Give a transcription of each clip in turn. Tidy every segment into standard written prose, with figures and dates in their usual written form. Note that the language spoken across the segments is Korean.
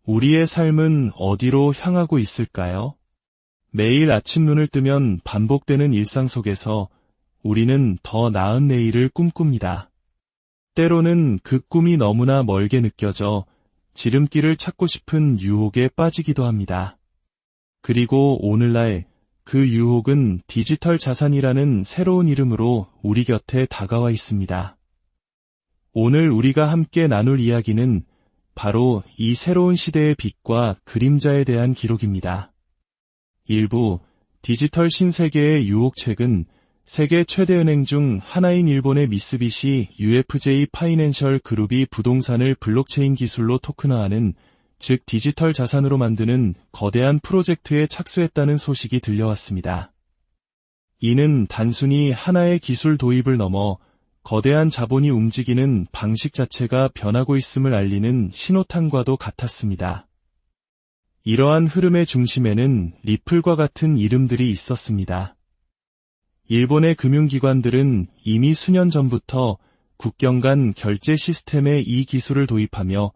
우리의 삶은 어디로 향하고 있을까요? 매일 아침 눈을 뜨면 반복되는 일상 속에서 우리는 더 나은 내일을 꿈꿉니다. 때로는 그 꿈이 너무나 멀게 느껴져 지름길을 찾고 싶은 유혹에 빠지기도 합니다. 그리고 오늘날 그 유혹은 디지털 자산이라는 새로운 이름으로 우리 곁에 다가와 있습니다. 오늘 우리가 함께 나눌 이야기는 바로 이 새로운 시대의 빛과 그림자에 대한 기록입니다. 일부 디지털 신세계의 유혹책은 세계 최대 은행 중 하나인 일본의 미쓰비시 UFJ 파이낸셜 그룹이 부동산을 블록체인 기술로 토큰화하는, 즉 디지털 자산으로 만드는 거대한 프로젝트에 착수했다는 소식이 들려왔습니다. 이는 단순히 하나의 기술 도입을 넘어 거대한 자본이 움직이는 방식 자체가 변하고 있음을 알리는 신호탄과도 같았습니다. 이러한 흐름의 중심에는 리플과 같은 이름들이 있었습니다. 일본의 금융기관들은 이미 수년 전부터 국경 간 결제 시스템에 이 기술을 도입하며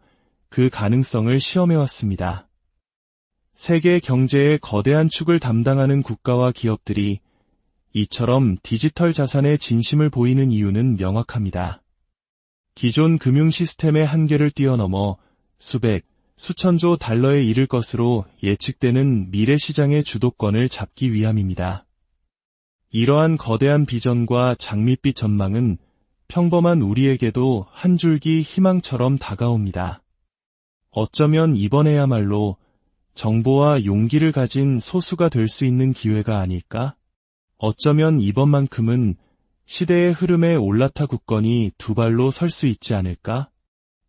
그 가능성을 시험해왔습니다. 세계 경제의 거대한 축을 담당하는 국가와 기업들이 이처럼 디지털 자산의 진심을 보이는 이유는 명확합니다. 기존 금융 시스템의 한계를 뛰어넘어 수백, 수천조 달러에 이를 것으로 예측되는 미래 시장의 주도권을 잡기 위함입니다. 이러한 거대한 비전과 장밋빛 전망은 평범한 우리에게도 한 줄기 희망처럼 다가옵니다. 어쩌면 이번에야말로 정보와 용기를 가진 소수가 될 수 있는 기회가 아닐까? 어쩌면 이번만큼은 시대의 흐름에 올라타 굳건히 두 발로 설 수 있지 않을까?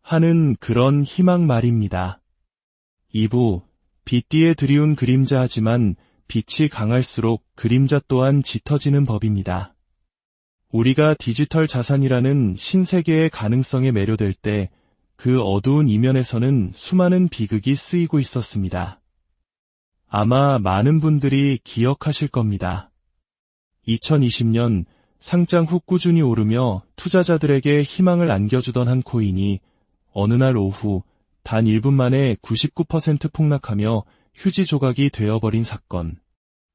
하는 그런 희망 말입니다. 2부, 빛 뒤에 드리운 그림자. 하지만 빛이 강할수록 그림자 또한 짙어지는 법입니다. 우리가 디지털 자산이라는 신세계의 가능성에 매료될 때 그 어두운 이면에서는 수많은 비극이 쓰이고 있었습니다. 아마 많은 분들이 기억하실 겁니다. 2020년 상장 후 꾸준히 오르며 투자자들에게 희망을 안겨주던 한 코인이 어느 날 오후 단 1분 만에 99% 폭락하며 휴지 조각이 되어버린 사건.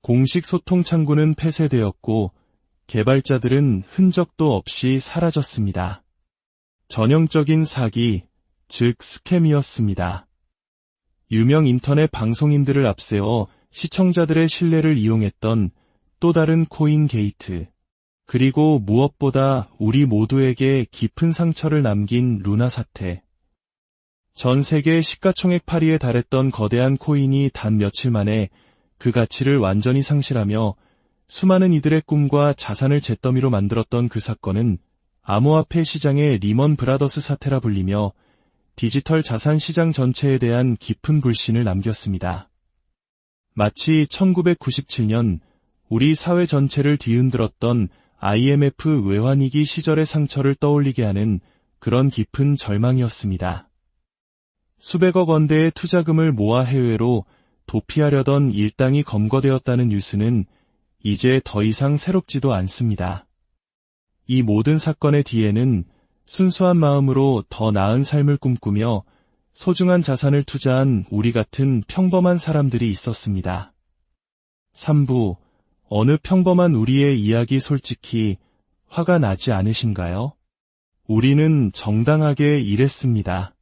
공식 소통 창구는 폐쇄되었고 개발자들은 흔적도 없이 사라졌습니다. 전형적인 사기, 즉 스캠이었습니다. 유명 인터넷 방송인들을 앞세워 시청자들의 신뢰를 이용했던 또 다른 코인 게이트. 그리고 무엇보다 우리 모두에게 깊은 상처를 남긴 루나 사태. 전 세계 시가총액 8위에 달했던 거대한 코인이 단 며칠 만에 그 가치를 완전히 상실하며 수많은 이들의 꿈과 자산을 잿더미로 만들었던 그 사건은 암호화폐 시장의 리먼 브라더스 사태라 불리며 디지털 자산 시장 전체에 대한 깊은 불신을 남겼습니다. 마치 1997년 우리 사회 전체를 뒤흔들었던 IMF 외환위기 시절의 상처를 떠올리게 하는 그런 깊은 절망이었습니다. 수백억 원대의 투자금을 모아 해외로 도피하려던 일당이 검거되었다는 뉴스는 이제 더 이상 새롭지도 않습니다. 이 모든 사건의 뒤에는 순수한 마음으로 더 나은 삶을 꿈꾸며 소중한 자산을 투자한 우리 같은 평범한 사람들이 있었습니다. 3부, 어느 평범한 우리의 이야기. 솔직히 화가 나지 않으신가요? 우리는 정당하게 일했습니다.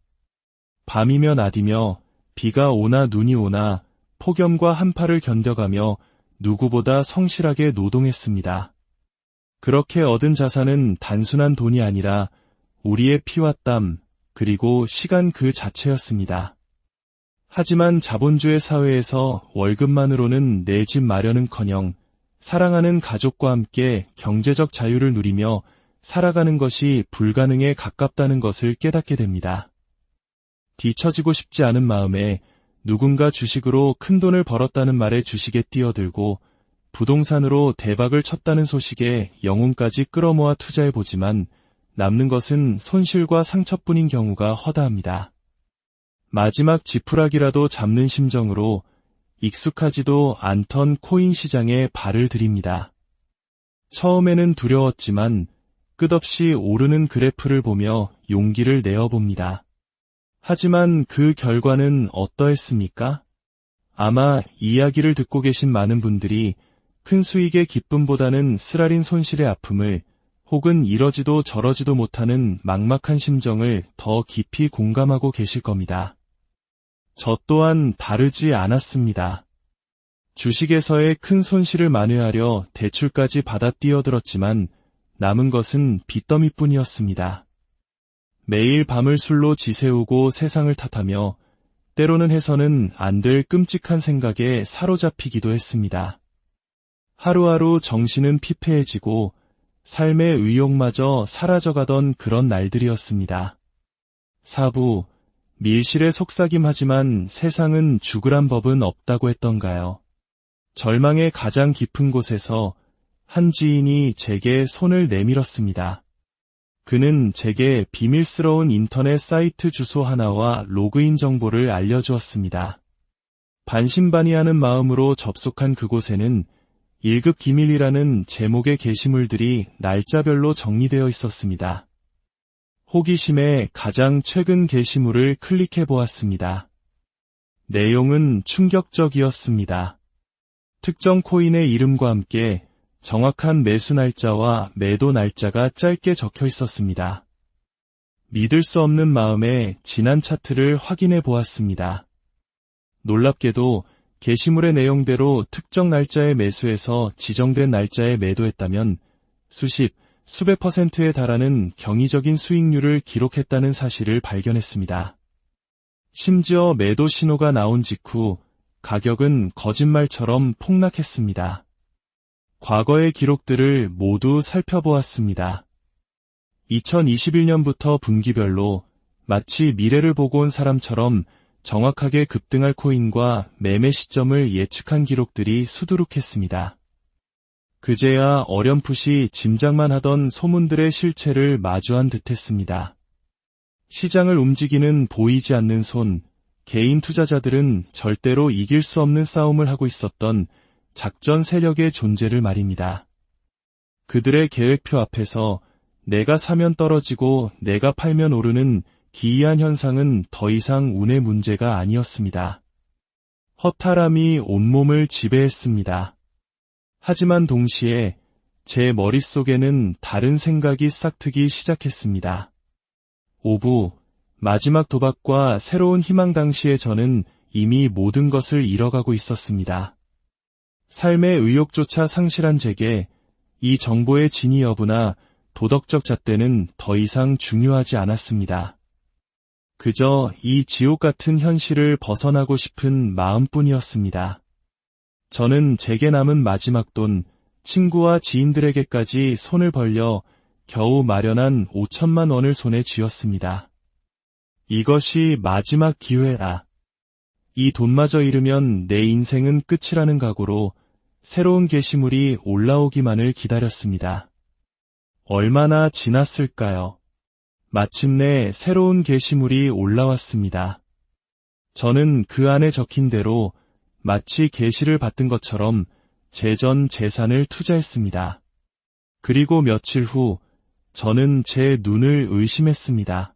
밤이며 낮이며 비가 오나 눈이 오나 폭염과 한파를 견뎌가며 누구보다 성실하게 노동했습니다. 그렇게 얻은 자산은 단순한 돈이 아니라 우리의 피와 땀, 그리고 시간 그 자체였습니다. 하지만 자본주의 사회에서 월급만으로는 내 집 마련은커녕 사랑하는 가족과 함께 경제적 자유를 누리며 살아가는 것이 불가능에 가깝다는 것을 깨닫게 됩니다. 뒤처지고 싶지 않은 마음에 누군가 주식으로 큰돈을 벌었다는 말에 주식에 뛰어들고 부동산으로 대박을 쳤다는 소식에 영혼까지 끌어모아 투자해보지만 남는 것은 손실과 상처뿐인 경우가 허다합니다. 마지막 지푸라기라도 잡는 심정으로 익숙하지도 않던 코인 시장에 발을 들입니다. 처음에는 두려웠지만 끝없이 오르는 그래프를 보며 용기를 내어봅니다. 하지만 그 결과는 어떠했습니까? 아마 이야기를 듣고 계신 많은 분들이 큰 수익의 기쁨보다는 쓰라린 손실의 아픔을 혹은 이러지도 저러지도 못하는 막막한 심정을 더 깊이 공감하고 계실 겁니다. 저 또한 다르지 않았습니다. 주식에서의 큰 손실을 만회하려 대출까지 받아 뛰어들었지만 남은 것은 빚더미뿐이었습니다. 매일 밤을 술로 지새우고 세상을 탓하며 때로는 해서는 안 될 끔찍한 생각에 사로잡히기도 했습니다. 하루하루 정신은 피폐해지고 삶의 의욕마저 사라져가던 그런 날들이었습니다. 사부, 밀실에 속삭임하지만 세상은 죽으란 법은 없다고 했던가요? 절망의 가장 깊은 곳에서 한 지인이 제게 손을 내밀었습니다. 그는 제게 비밀스러운 인터넷 사이트 주소 하나와 로그인 정보를 알려주었습니다. 반신반의하는 마음으로 접속한 그곳에는 1급 기밀이라는 제목의 게시물들이 날짜별로 정리되어 있었습니다. 호기심에 가장 최근 게시물을 클릭해 보았습니다. 내용은 충격적이었습니다. 특정 코인의 이름과 함께 정확한 매수 날짜와 매도 날짜가 짧게 적혀 있었습니다. 믿을 수 없는 마음에 지난 차트를 확인해 보았습니다. 놀랍게도 게시물의 내용대로 특정 날짜에 매수해서 지정된 날짜에 매도했다면 수백 %에 달하는 경이적인 수익률을 기록했다는 사실을 발견했습니다. 심지어 매도 신호가 나온 직후 가격은 거짓말처럼 폭락했습니다. 과거의 기록들을 모두 살펴보았습니다. 2021년부터 분기별로 마치 미래를 보고 온 사람처럼 정확하게 급등할 코인과 매매 시점을 예측한 기록들이 수두룩했습니다. 그제야 어렴풋이 짐작만 하던 소문들의 실체를 마주한 듯했습니다. 시장을 움직이는 보이지 않는 손, 개인 투자자들은 절대로 이길 수 없는 싸움을 하고 있었던 작전 세력의 존재를 말입니다. 그들의 계획표 앞에서 내가 사면 떨어지고 내가 팔면 오르는 기이한 현상은 더 이상 운의 문제가 아니었습니다. 허탈함이 온몸을 지배했습니다. 하지만 동시에 제 머릿속에는 다른 생각이 싹트기 시작했습니다. 오부, 마지막 도박과 새로운 희망 당시에 저는 이미 모든 것을 잃어가고 있었습니다. 삶의 의욕조차 상실한 제게 이 정보의 진위 여부나 도덕적 잣대는 더 이상 중요하지 않았습니다. 그저 이 지옥 같은 현실을 벗어나고 싶은 마음뿐이었습니다. 저는 제게 남은 마지막 돈, 친구와 지인들에게까지 손을 벌려 겨우 마련한 5천만 원을 손에 쥐었습니다. 이것이 마지막 기회라. 이 돈마저 잃으면 내 인생은 끝이라는 각오로 새로운 게시물이 올라오기만을 기다렸습니다. 얼마나 지났을까요? 마침내 새로운 게시물이 올라왔습니다. 저는 그 안에 적힌 대로 마치 계시를 받은 것처럼 제 전 재산을 투자했습니다. 그리고 며칠 후 저는 제 눈을 의심했습니다.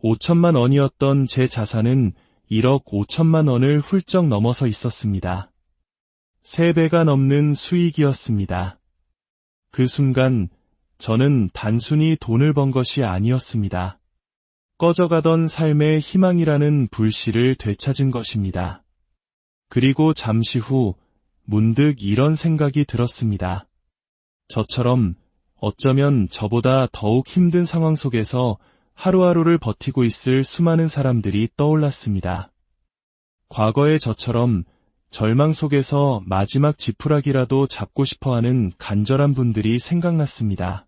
5천만 원이었던 제 자산은 1억 5천만 원을 훌쩍 넘어서 있었습니다. 3배가 넘는 수익이었습니다. 그 순간 저는 단순히 돈을 번 것이 아니었습니다. 꺼져가던 삶의 희망이라는 불씨를 되찾은 것입니다. 그리고 잠시 후 문득 이런 생각이 들었습니다. 저처럼 어쩌면 저보다 더욱 힘든 상황 속에서 하루하루를 버티고 있을 수많은 사람들이 떠올랐습니다. 과거의 저처럼 절망 속에서 마지막 지푸라기라도 잡고 싶어하는 간절한 분들이 생각났습니다.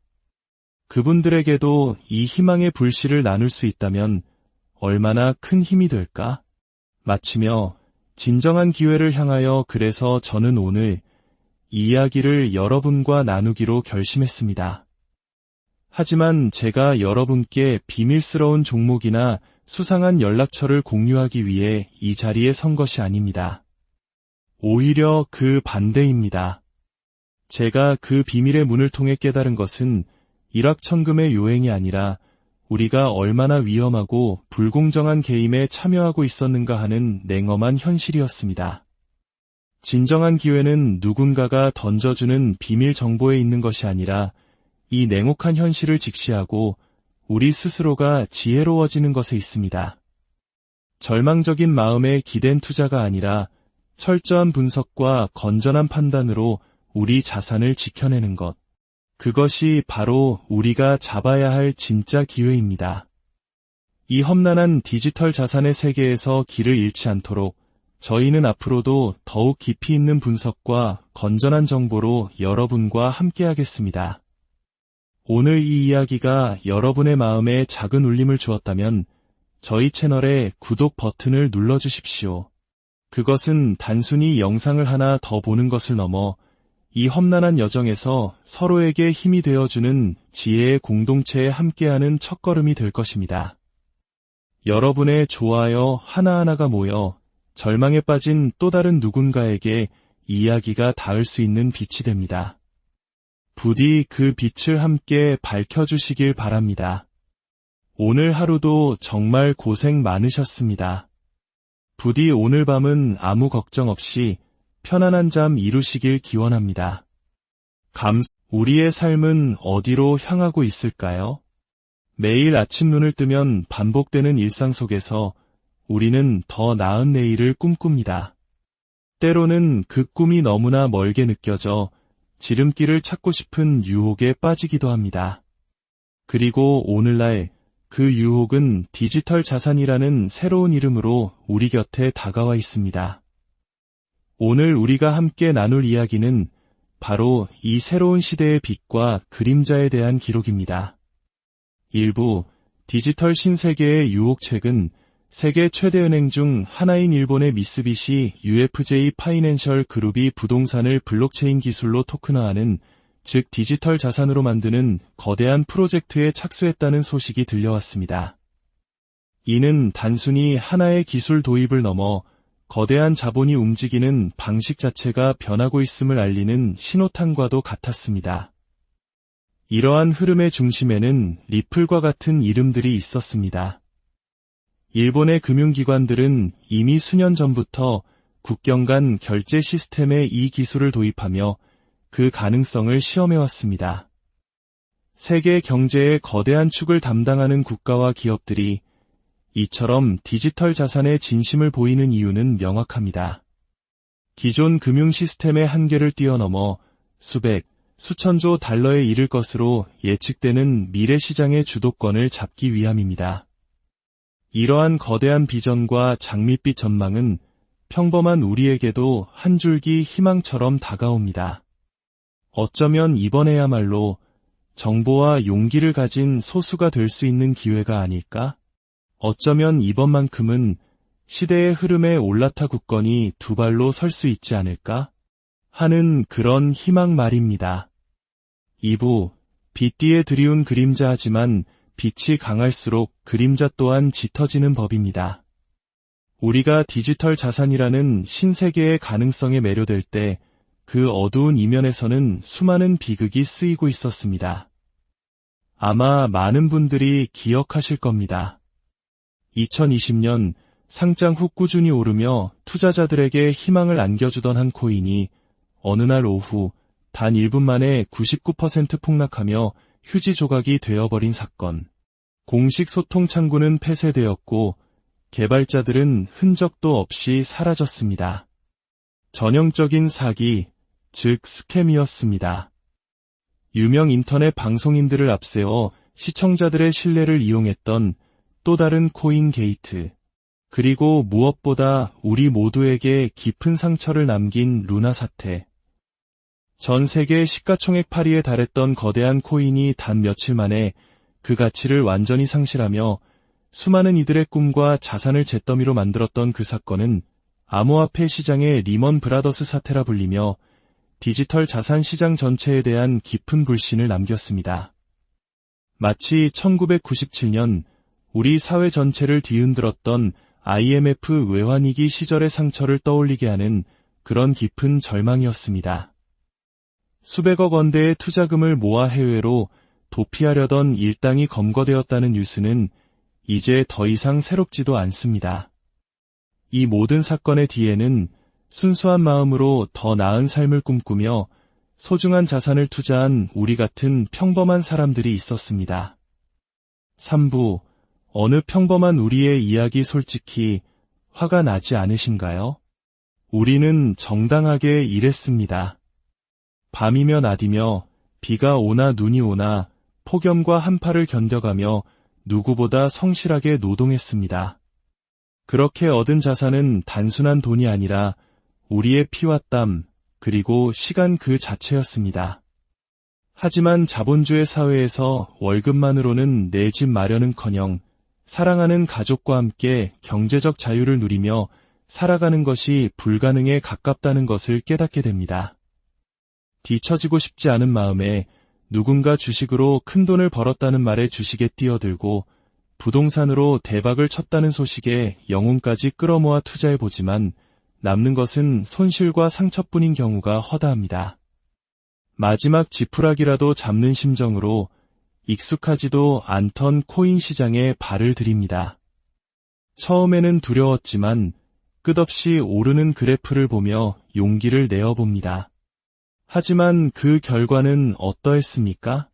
그분들에게도 이 희망의 불씨를 나눌 수 있다면 얼마나 큰 힘이 될까? 마치며 진정한 기회를 향하여 그래서 저는 오늘 이 이야기를 여러분과 나누기로 결심했습니다. 하지만 제가 여러분께 비밀스러운 종목이나 수상한 연락처를 공유하기 위해 이 자리에 선 것이 아닙니다. 오히려 그 반대입니다. 제가 그 비밀의 문을 통해 깨달은 것은 일확천금의 요행이 아니라 우리가 얼마나 위험하고 불공정한 게임에 참여하고 있었는가 하는 냉엄한 현실이었습니다. 진정한 기회는 누군가가 던져주는 비밀 정보에 있는 것이 아니라 이 냉혹한 현실을 직시하고 우리 스스로가 지혜로워지는 것에 있습니다. 절망적인 마음에 기댄 투자가 아니라 철저한 분석과 건전한 판단으로 우리 자산을 지켜내는 것. 그것이 바로 우리가 잡아야 할 진짜 기회입니다. 이 험난한 디지털 자산의 세계에서 길을 잃지 않도록 저희는 앞으로도 더욱 깊이 있는 분석과 건전한 정보로 여러분과 함께하겠습니다. 오늘 이 이야기가 여러분의 마음에 작은 울림을 주었다면 저희 채널의 구독 버튼을 눌러주십시오. 그것은 단순히 영상을 하나 더 보는 것을 넘어 이 험난한 여정에서 서로에게 힘이 되어주는 지혜의 공동체에 함께하는 첫걸음이 될 것입니다. 여러분의 좋아요 하나하나가 모여 절망에 빠진 또 다른 누군가에게 이야기가 닿을 수 있는 빛이 됩니다. 부디 그 빛을 함께 밝혀주시길 바랍니다. 오늘 하루도 정말 고생 많으셨습니다. 부디 오늘 밤은 아무 걱정 없이 편안한 잠 이루시길 기원합니다. 우리의 삶은 어디로 향하고 있을까요? 매일 아침 눈을 뜨면 반복되는 일상 속에서 우리는 더 나은 내일을 꿈꿉니다. 때로는 그 꿈이 너무나 멀게 느껴져 지름길을 찾고 싶은 유혹에 빠지기도 합니다. 그리고 오늘날 그 유혹은 디지털 자산이라는 새로운 이름으로 우리 곁에 다가와 있습니다. 오늘 우리가 함께 나눌 이야기는 바로 이 새로운 시대의 빛과 그림자에 대한 기록입니다. 일부 디지털 신세계의 유혹책은 세계 최대 은행 중 하나인 일본의 미쓰비시 UFJ 파이낸셜 그룹이 부동산을 블록체인 기술로 토큰화하는, 즉 디지털 자산으로 만드는 거대한 프로젝트에 착수했다는 소식이 들려왔습니다. 이는 단순히 하나의 기술 도입을 넘어 거대한 자본이 움직이는 방식 자체가 변하고 있음을 알리는 신호탄과도 같았습니다. 이러한 흐름의 중심에는 리플과 같은 이름들이 있었습니다. 일본의 금융기관들은 이미 수년 전부터 국경 간 결제 시스템에 이 기술을 도입하며 그 가능성을 시험해왔습니다. 세계 경제의 거대한 축을 담당하는 국가와 기업들이 이처럼 디지털 자산의 진심을 보이는 이유는 명확합니다. 기존 금융 시스템의 한계를 뛰어넘어 수백, 수천조 달러에 이를 것으로 예측되는 미래 시장의 주도권을 잡기 위함입니다. 이러한 거대한 비전과 장밋빛 전망은 평범한 우리에게도 한 줄기 희망처럼 다가옵니다. 어쩌면 이번에야말로 정보와 용기를 가진 소수가 될 수 있는 기회가 아닐까? 어쩌면 이번만큼은 시대의 흐름에 올라타 굳건히 두 발로 설 수 있지 않을까? 하는 그런 희망 말입니다. 2부, 빛 뒤에 드리운 그림자. 하지만 빛이 강할수록 그림자 또한 짙어지는 법입니다. 우리가 디지털 자산이라는 신세계의 가능성에 매료될 때 그 어두운 이면에서는 수많은 비극이 쓰이고 있었습니다. 아마 많은 분들이 기억하실 겁니다. 2020년 상장 후 꾸준히 오르며 투자자들에게 희망을 안겨주던 한 코인이 어느 날 오후 단 1분 만에 99% 폭락하며 휴지 조각이 되어버린 사건. 공식 소통 창구는 폐쇄되었고 개발자들은 흔적도 없이 사라졌습니다. 전형적인 사기, 즉 스캠이었습니다. 유명 인터넷 방송인들을 앞세워 시청자들의 신뢰를 이용했던 또 다른 코인 게이트. 그리고 무엇보다 우리 모두에게 깊은 상처를 남긴 루나 사태. 전 세계 시가총액 8위에 달했던 거대한 코인이 단 며칠 만에 그 가치를 완전히 상실하며 수많은 이들의 꿈과 자산을 잿더미로 만들었던 그 사건은 암호화폐 시장의 리먼 브라더스 사태라 불리며 디지털 자산 시장 전체에 대한 깊은 불신을 남겼습니다. 마치 1997년 우리 사회 전체를 뒤흔들었던 IMF 외환위기 시절의 상처를 떠올리게 하는 그런 깊은 절망이었습니다. 수백억 원대의 투자금을 모아 해외로 도피하려던 일당이 검거되었다는 뉴스는 이제 더 이상 새롭지도 않습니다. 이 모든 사건의 뒤에는 순수한 마음으로 더 나은 삶을 꿈꾸며 소중한 자산을 투자한 우리 같은 평범한 사람들이 있었습니다. 3부, 어느 평범한 우리의 이야기 솔직히 화가 나지 않으신가요? 우리는 정당하게 일했습니다. 밤이며 낮이며 비가 오나 눈이 오나 폭염과 한파를 견뎌가며 누구보다 성실하게 노동했습니다. 그렇게 얻은 자산은 단순한 돈이 아니라 우리의 피와 땀, 그리고 시간 그 자체였습니다. 하지만 자본주의 사회에서 월급만으로는 내 집 마련은커녕 사랑하는 가족과 함께 경제적 자유를 누리며 살아가는 것이 불가능에 가깝다는 것을 깨닫게 됩니다. 뒤처지고 싶지 않은 마음에 누군가 주식으로 큰돈을 벌었다는 말에 주식에 뛰어들고 부동산으로 대박을 쳤다는 소식에 영혼까지 끌어모아 투자해보지만 남는 것은 손실과 상처뿐인 경우가 허다합니다. 마지막 지푸라기라도 잡는 심정으로 익숙하지도 않던 코인 시장에 발을 들입니다. 처음에는 두려웠지만 끝없이 오르는 그래프를 보며 용기를 내어봅니다. 하지만 그 결과는 어떠했습니까?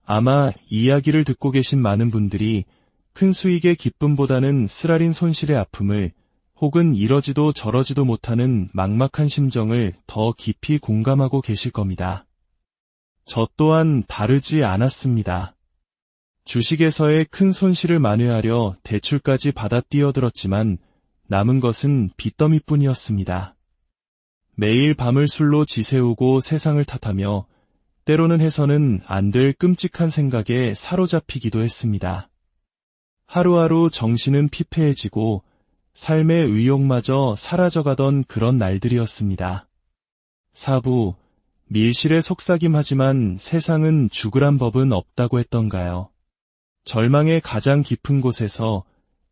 아마 이야기를 듣고 계신 많은 분들이 큰 수익의 기쁨보다는 쓰라린 손실의 아픔을 혹은 이러지도 저러지도 못하는 막막한 심정을 더 깊이 공감하고 계실 겁니다. 저 또한 다르지 않았습니다. 주식에서의 큰 손실을 만회하려 대출까지 받아 뛰어들었지만 남은 것은 빚더미뿐이었습니다. 매일 밤을 술로 지새우고 세상을 탓하며 때로는 해서는 안 될 끔찍한 생각에 사로잡히기도 했습니다. 하루하루 정신은 피폐해지고 삶의 의욕마저 사라져가던 그런 날들이었습니다. 4부, 밀실에 속삭임하지만 세상은 죽으란 법은 없다고 했던가요? 절망의 가장 깊은 곳에서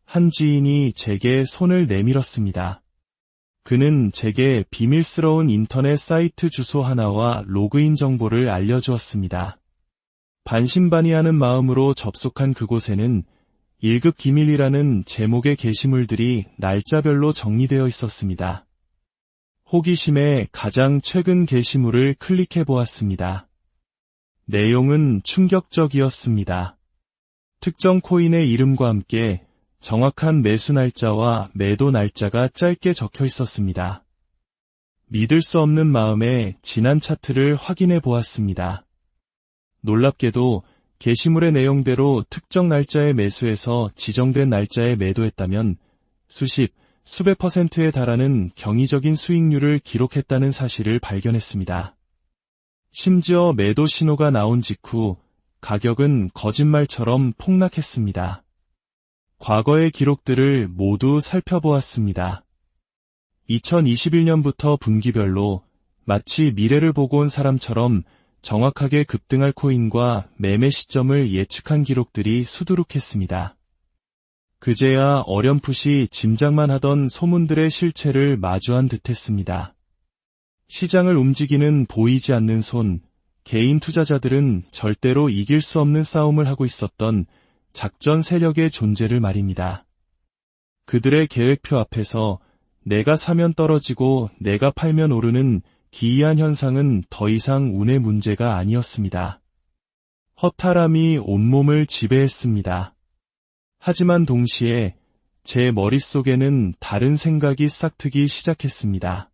한 지인이 제게 손을 내밀었습니다. 그는 제게 비밀스러운 인터넷 사이트 주소 하나와 로그인 정보를 알려주었습니다. 반신반의하는 마음으로 접속한 그곳에는 1급 기밀이라는 제목의 게시물들이 날짜별로 정리되어 있었습니다. 호기심에 가장 최근 게시물을 클릭해 보았습니다. 내용은 충격적이었습니다. 특정 코인의 이름과 함께 정확한 매수 날짜와 매도 날짜가 짧게 적혀 있었습니다. 믿을 수 없는 마음에 지난 차트를 확인해 보았습니다. 놀랍게도 게시물의 내용대로 특정 날짜에 매수해서 지정된 날짜에 매도했다면 수백 %에 달하는 경이적인 수익률을 기록했다는 사실을 발견했습니다. 심지어 매도 신호가 나온 직후 가격은 거짓말처럼 폭락했습니다. 과거의 기록들을 모두 살펴보았습니다. 2021년부터 분기별로 마치 미래를 보고 온 사람처럼 정확하게 급등할 코인과 매매 시점을 예측한 기록들이 수두룩했습니다. 그제야 어렴풋이 짐작만 하던 소문들의 실체를 마주한 듯했습니다. 시장을 움직이는 보이지 않는 손, 개인 투자자들은 절대로 이길 수 없는 싸움을 하고 있었던 작전 세력의 존재를 말입니다. 그들의 계획표 앞에서 내가 사면 떨어지고 내가 팔면 오르는 기이한 현상은 더 이상 운의 문제가 아니었습니다. 허탈함이 온몸을 지배했습니다. 하지만 동시에 제 머릿속에는 다른 생각이 싹트기 시작했습니다.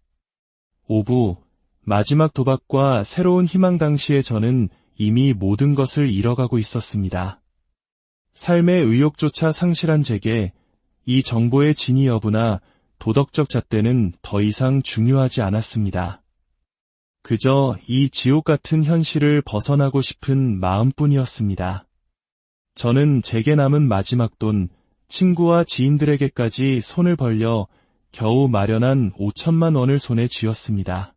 5부, 마지막 도박과 새로운 희망 당시에 저는 이미 모든 것을 잃어가고 있었습니다. 삶의 의욕조차 상실한 제게 이 정보의 진위 여부나 도덕적 잣대는 더 이상 중요하지 않았습니다. 그저 이 지옥 같은 현실을 벗어나고 싶은 마음뿐이었습니다. 저는 제게 남은 마지막 돈, 친구와 지인들에게까지 손을 벌려 겨우 마련한 5천만 원을 손에 쥐었습니다.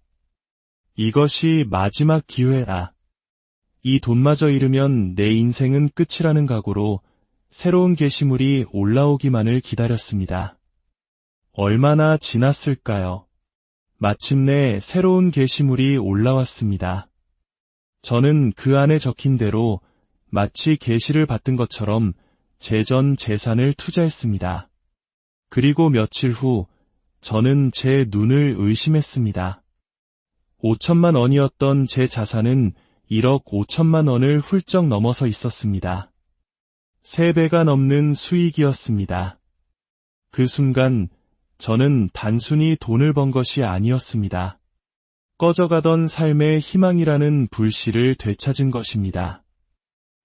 이것이 마지막 기회다. 이 돈마저 잃으면 내 인생은 끝이라는 각오로 새로운 게시물이 올라오기만을 기다렸습니다. 얼마나 지났을까요? 마침내 새로운 게시물이 올라왔습니다. 저는 그 안에 적힌 대로 마치 계시를 받은 것처럼 제 전 재산을 투자했습니다. 그리고 며칠 후 저는 제 눈을 의심했습니다. 5천만 원이었던 제 자산은 1억 5천만 원을 훌쩍 넘어서 있었습니다. 3배가 넘는 수익이었습니다. 그 순간 저는 단순히 돈을 번 것이 아니었습니다. 꺼져가던 삶의 희망이라는 불씨를 되찾은 것입니다.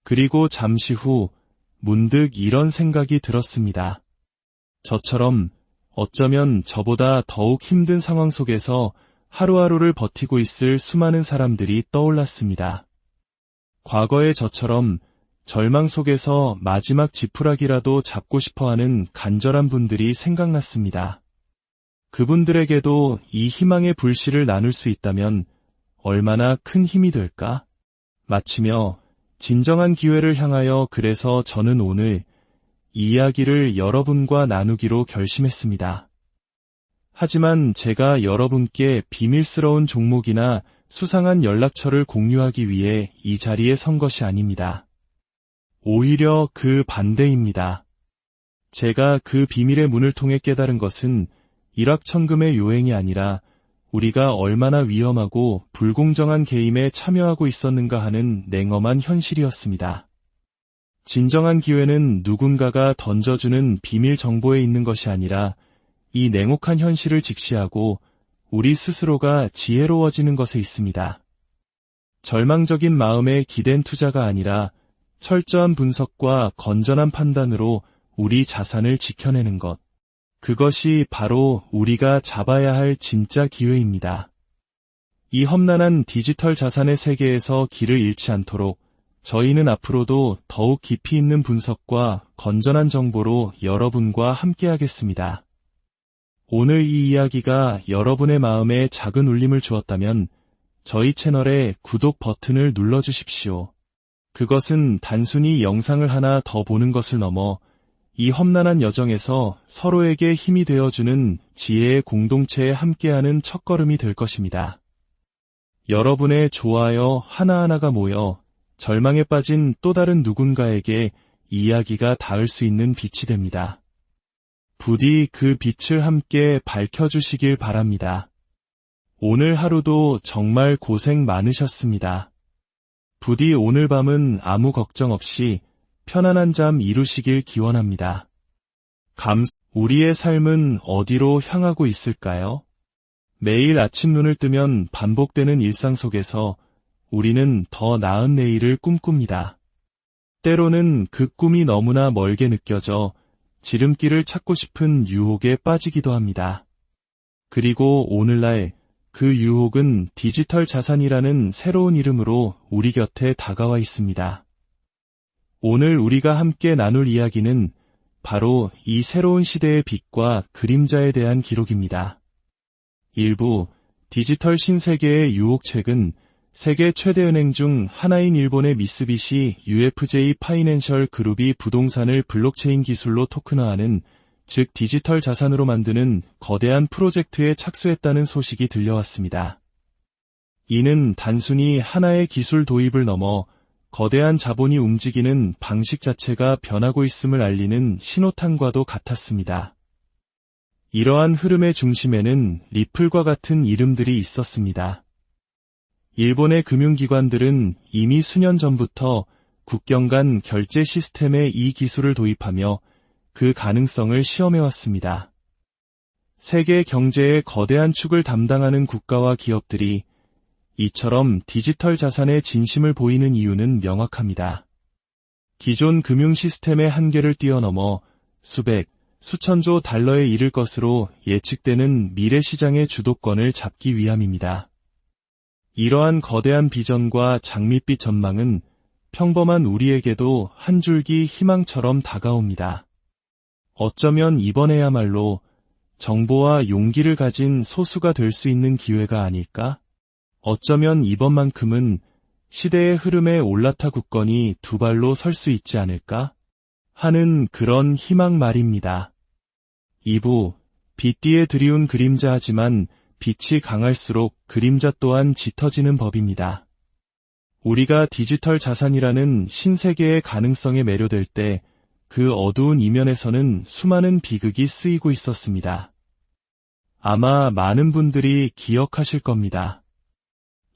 그리고 잠시 후 문득 이런 생각이 들었습니다. 저처럼 어쩌면 저보다 더욱 힘든 상황 속에서 하루하루를 버티고 있을 수많은 사람들이 떠올랐습니다. 과거의 저처럼 절망 속에서 마지막 지푸라기라도 잡고 싶어하는 간절한 분들이 생각났습니다. 그분들에게도 이 희망의 불씨를 나눌 수 있다면 얼마나 큰 힘이 될까? 마치며 진정한 기회를 향하여 그래서 저는 오늘 이 이야기를 여러분과 나누기로 결심했습니다. 하지만 제가 여러분께 비밀스러운 종목이나 수상한 연락처를 공유하기 위해 이 자리에 선 것이 아닙니다. 오히려 그 반대입니다. 제가 그 비밀의 문을 통해 깨달은 것은 일확천금의 요행이 아니라 우리가 얼마나 위험하고 불공정한 게임에 참여하고 있었는가 하는 냉엄한 현실이었습니다. 진정한 기회는 누군가가 던져주는 비밀 정보에 있는 것이 아니라 이 냉혹한 현실을 직시하고 우리 스스로가 지혜로워지는 것에 있습니다. 절망적인 마음에 기댄 투자가 아니라 철저한 분석과 건전한 판단으로 우리 자산을 지켜내는 것. 그것이 바로 우리가 잡아야 할 진짜 기회입니다. 이 험난한 디지털 자산의 세계에서 길을 잃지 않도록 저희는 앞으로도 더욱 깊이 있는 분석과 건전한 정보로 여러분과 함께하겠습니다. 오늘 이 이야기가 여러분의 마음에 작은 울림을 주었다면 저희 채널의 구독 버튼을 눌러주십시오. 그것은 단순히 영상을 하나 더 보는 것을 넘어 이 험난한 여정에서 서로에게 힘이 되어주는 지혜의 공동체에 함께하는 첫걸음이 될 것입니다. 여러분의 좋아요 하나하나가 모여 절망에 빠진 또 다른 누군가에게 이야기가 닿을 수 있는 빛이 됩니다. 부디 그 빛을 함께 밝혀주시길 바랍니다. 오늘 하루도 정말 고생 많으셨습니다. 부디 오늘 밤은 아무 걱정 없이 편안한 잠 이루시길 기원합니다. 우리의 삶은 어디로 향하고 있을까요? 매일 아침 눈을 뜨면 반복되는 일상 속에서 우리는 더 나은 내일을 꿈꿉니다. 때로는 그 꿈이 너무나 멀게 느껴져 지름길을 찾고 싶은 유혹에 빠지기도 합니다. 그리고 오늘날 그 유혹은 디지털 자산이라는 새로운 이름으로 우리 곁에 다가와 있습니다. 오늘 우리가 함께 나눌 이야기는 바로 이 새로운 시대의 빛과 그림자에 대한 기록입니다. 일부 디지털 신세계의 유혹책은 세계 최대 은행 중 하나인 일본의 미쓰비시 UFJ 파이낸셜 그룹이 부동산을 블록체인 기술로 토큰화하는, 즉 디지털 자산으로 만드는 거대한 프로젝트에 착수했다는 소식이 들려왔습니다. 이는 단순히 하나의 기술 도입을 넘어 거대한 자본이 움직이는 방식 자체가 변하고 있음을 알리는 신호탄과도 같았습니다. 이러한 흐름의 중심에는 리플과 같은 이름들이 있었습니다. 일본의 금융기관들은 이미 수년 전부터 국경 간 결제 시스템에 이 기술을 도입하며 그 가능성을 시험해왔습니다. 세계 경제의 거대한 축을 담당하는 국가와 기업들이 이처럼 디지털 자산의 진심을 보이는 이유는 명확합니다. 기존 금융 시스템의 한계를 뛰어넘어 수백, 수천조 달러에 이를 것으로 예측되는 미래 시장의 주도권을 잡기 위함입니다. 이러한 거대한 비전과 장밋빛 전망은 평범한 우리에게도 한 줄기 희망처럼 다가옵니다. 어쩌면 이번에야말로 정보와 용기를 가진 소수가 될 수 있는 기회가 아닐까? 어쩌면 이번만큼은 시대의 흐름에 올라타 굳건히 두 발로 설 수 있지 않을까? 하는 그런 희망 말입니다. 2부, 빛 뒤에 드리운 그림자. 하지만 빛이 강할수록 그림자 또한 짙어지는 법입니다. 우리가 디지털 자산이라는 신세계의 가능성에 매료될 때 그 어두운 이면에서는 수많은 비극이 쓰이고 있었습니다. 아마 많은 분들이 기억하실 겁니다.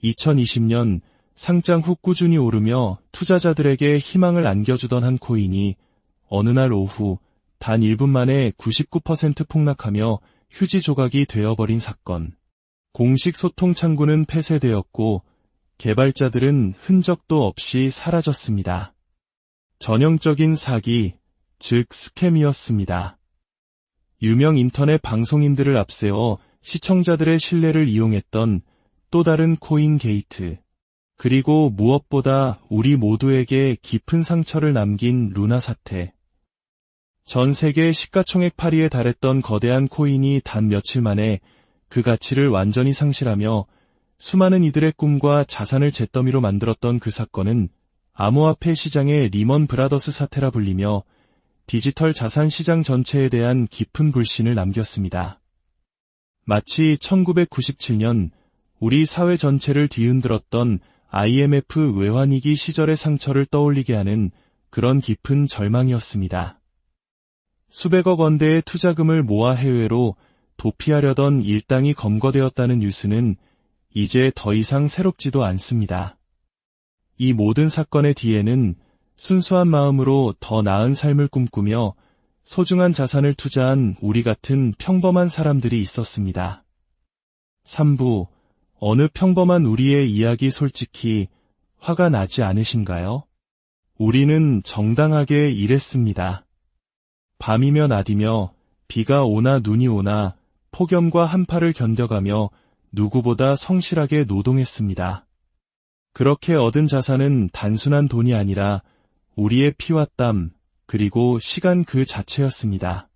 2020년 상장 후 꾸준히 오르며 투자자들에게 희망을 안겨주던 한 코인이 어느 날 오후 단 1분 만에 99% 폭락하며 휴지 조각이 되어버린 사건. 공식 소통 창구는 폐쇄되었고 개발자들은 흔적도 없이 사라졌습니다. 전형적인 사기, 즉 스캠이었습니다. 유명 인터넷 방송인들을 앞세워 시청자들의 신뢰를 이용했던 또 다른 코인 게이트. 그리고 무엇보다 우리 모두에게 깊은 상처를 남긴 루나 사태. 전 세계 시가총액 8위에 달했던 거대한 코인이 단 며칠 만에 그 가치를 완전히 상실하며 수많은 이들의 꿈과 자산을 잿더미로 만들었던 그 사건은 암호화폐 시장의 리먼 브라더스 사태라 불리며 디지털 자산 시장 전체에 대한 깊은 불신을 남겼습니다. 마치 1997년 우리 사회 전체를 뒤흔들었던 IMF 외환위기 시절의 상처를 떠올리게 하는 그런 깊은 절망이었습니다. 수백억 원대의 투자금을 모아 해외로 도피하려던 일당이 검거되었다는 뉴스는 이제 더 이상 새롭지도 않습니다. 이 모든 사건의 뒤에는 순수한 마음으로 더 나은 삶을 꿈꾸며 소중한 자산을 투자한 우리 같은 평범한 사람들이 있었습니다. 3부, 어느 평범한 우리의 이야기 솔직히 화가 나지 않으신가요? 우리는 정당하게 일했습니다. 밤이며 낮이며 비가 오나 눈이 오나 폭염과 한파를 견뎌가며 누구보다 성실하게 노동했습니다. 그렇게 얻은 자산은 단순한 돈이 아니라 우리의 피와 땀, 그리고 시간 그 자체였습니다.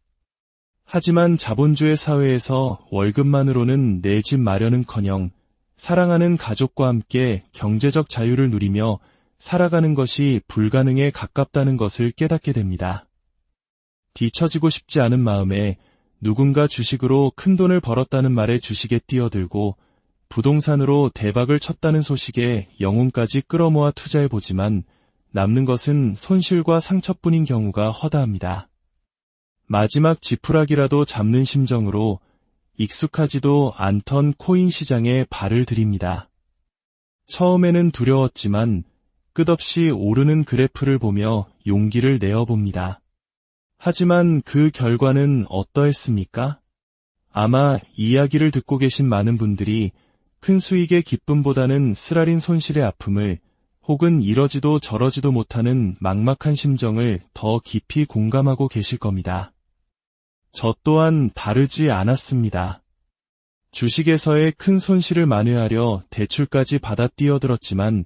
하지만 자본주의 사회에서 월급만으로는 내 집 마련은커녕 사랑하는 가족과 함께 경제적 자유를 누리며 살아가는 것이 불가능에 가깝다는 것을 깨닫게 됩니다. 뒤처지고 싶지 않은 마음에 누군가 주식으로 큰돈을 벌었다는 말에 주식에 뛰어들고 부동산으로 대박을 쳤다는 소식에 영혼까지 끌어모아 투자해보지만 남는 것은 손실과 상처뿐인 경우가 허다합니다. 마지막 지푸라기라도 잡는 심정으로 익숙하지도 않던 코인 시장에 발을 들입니다. 처음에는 두려웠지만 끝없이 오르는 그래프를 보며 용기를 내어봅니다. 하지만 그 결과는 어떠했습니까? 아마 이야기를 듣고 계신 많은 분들이 큰 수익의 기쁨보다는 쓰라린 손실의 아픔을 혹은 이러지도 저러지도 못하는 막막한 심정을 더 깊이 공감하고 계실 겁니다. 저 또한 다르지 않았습니다. 주식에서의 큰 손실을 만회하려 대출까지 받아 뛰어들었지만